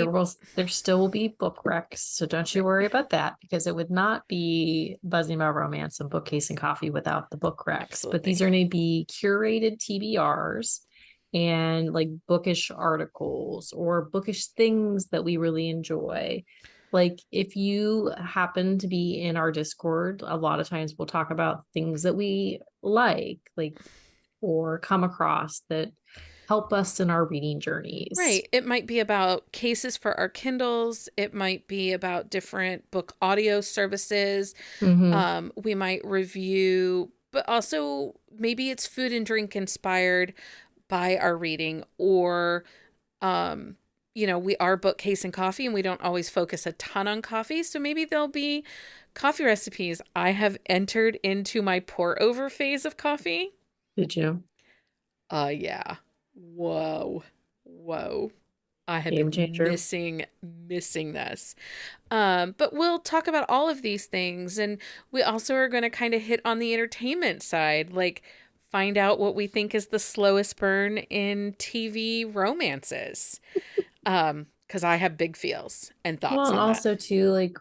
Speaker 2: there still will be book recs, so don't you worry about that, because it would not be buzzing about romance and Bookcase and Coffee without the book recs.
Speaker 1: Absolutely.
Speaker 2: But these are going to be curated TBRs and like bookish articles or bookish things that we really enjoy. Like if you happen to be in our Discord, a lot of times we'll talk about things that we like or come across that help us in our reading journeys.
Speaker 1: Right. It might be about cases for our Kindles. It might be about different book audio services. We might review, but also maybe it's food and drink inspired by our reading, or we are Bookcase and Coffee and we don't always focus a ton on coffee, so maybe there'll be coffee recipes. I have entered into my pour over phase of coffee.
Speaker 2: Did you?
Speaker 1: Yeah. Whoa. I have
Speaker 2: Game
Speaker 1: been
Speaker 2: changer.
Speaker 1: missing this. But we'll talk about all of these things, and we also are going to kind of hit on the entertainment side, like find out what we think is the slowest burn in TV romances. Because I have big feels and thoughts on
Speaker 2: and
Speaker 1: that.
Speaker 2: also too, like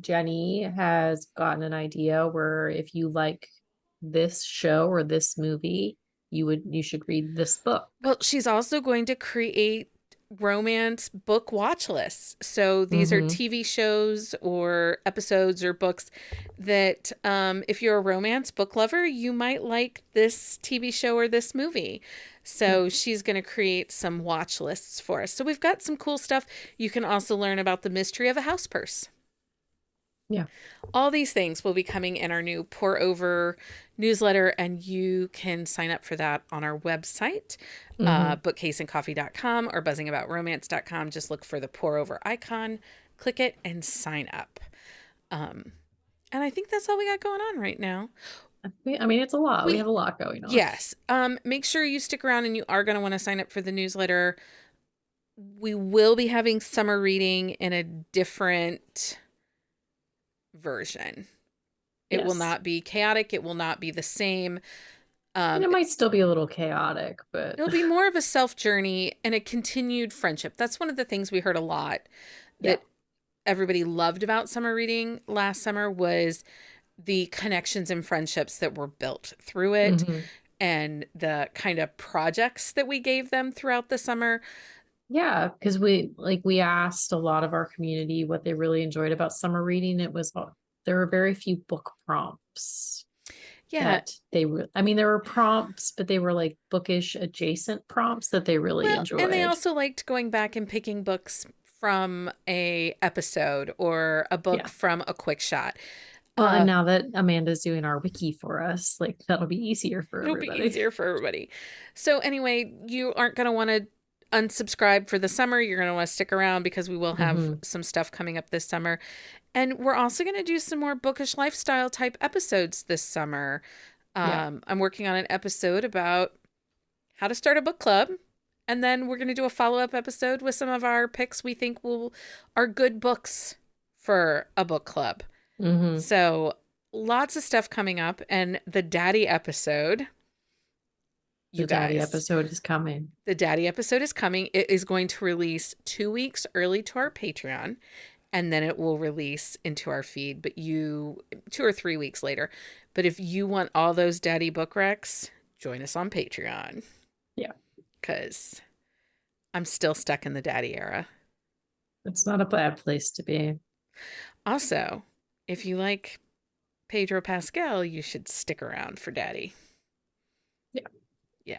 Speaker 2: Jenny has gotten an idea where if you like this show or this movie, you should read this book.
Speaker 1: Well, she's also going to create romance book watch lists. So these are TV shows or episodes or books that if you're a romance book lover, you might like this TV show or this movie. So she's going to create some watch lists for us. So we've got some cool stuff. You can also learn about the mystery of a house purse.
Speaker 2: Yeah.
Speaker 1: All these things will be coming in our new Pour Over newsletter, and you can sign up for that on our website, bookcaseandcoffee.com or buzzingaboutromance.com. Just look for the Pour Over icon, click it, and sign up. And I think that's all we got going on right now.
Speaker 2: I mean, it's a lot. We have a lot going on.
Speaker 1: Yes. Make sure you stick around, and you are going to want to sign up for the newsletter. We will be having summer reading in a different version. It will not be chaotic. It will not be the same.
Speaker 2: And it might still be a little chaotic, but
Speaker 1: it'll be more of a self journey and a continued friendship. That's one of the things we heard a lot that everybody loved about summer reading last summer was the connections and friendships that were built through it and the kind of projects that we gave them throughout the summer.
Speaker 2: Yeah, because we asked a lot of our community what they really enjoyed about summer reading. It was there were very few book prompts.
Speaker 1: Yeah,
Speaker 2: there were prompts, but they were like bookish adjacent prompts that they really enjoyed.
Speaker 1: And they also liked going back and picking books from a episode or a book from a quick shot.
Speaker 2: And now that Amanda's doing our wiki for us, like that'll be easier for everybody.
Speaker 1: It'll be easier for everybody. So anyway, you aren't going to want to unsubscribe for the summer. You're going to want to stick around because we will have some stuff coming up this summer. And we're also going to do some more bookish lifestyle type episodes this summer. I'm working on an episode about how to start a book club. And then we're going to do a follow-up episode with some of our picks we think are good books for a book club. So lots of stuff coming up, and the daddy episode,
Speaker 2: The daddy episode is coming.
Speaker 1: The daddy episode is coming. It is going to release 2 weeks early to our Patreon, and then it will release into our feed, but 2 or 3 weeks later. But if you want all those daddy book recs, join us on Patreon.
Speaker 2: Yeah.
Speaker 1: Because I'm still stuck in the daddy era.
Speaker 2: It's not a bad place to be.
Speaker 1: Also, if you like Pedro Pascal, you should stick around for daddy. Yeah.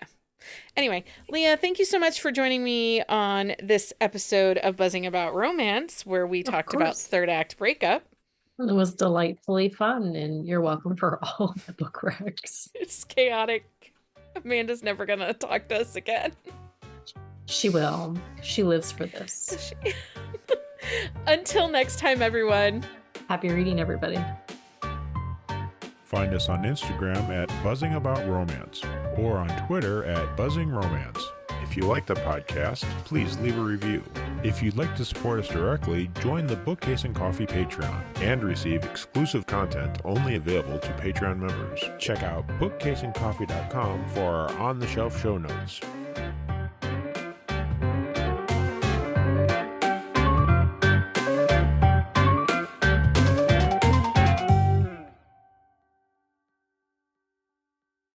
Speaker 1: Anyway, Leah, thank you so much for joining me on this episode of Buzzing About Romance, where we talked about Third Act Breakup.
Speaker 2: It was delightfully fun, and you're welcome for all the book recs.
Speaker 1: It's chaotic. Amanda's never going to talk to us again.
Speaker 2: She will. She lives for this.
Speaker 1: Until next time, everyone.
Speaker 2: Happy reading, everybody.
Speaker 3: Find us on Instagram at Buzzing About Romance or on Twitter at Buzzing Romance. If you like the podcast, please leave a review. If you'd like to support us directly, join the Bookcase and Coffee Patreon and receive exclusive content only available to Patreon members. Check out bookcaseandcoffee.com for our on-the-shelf show notes.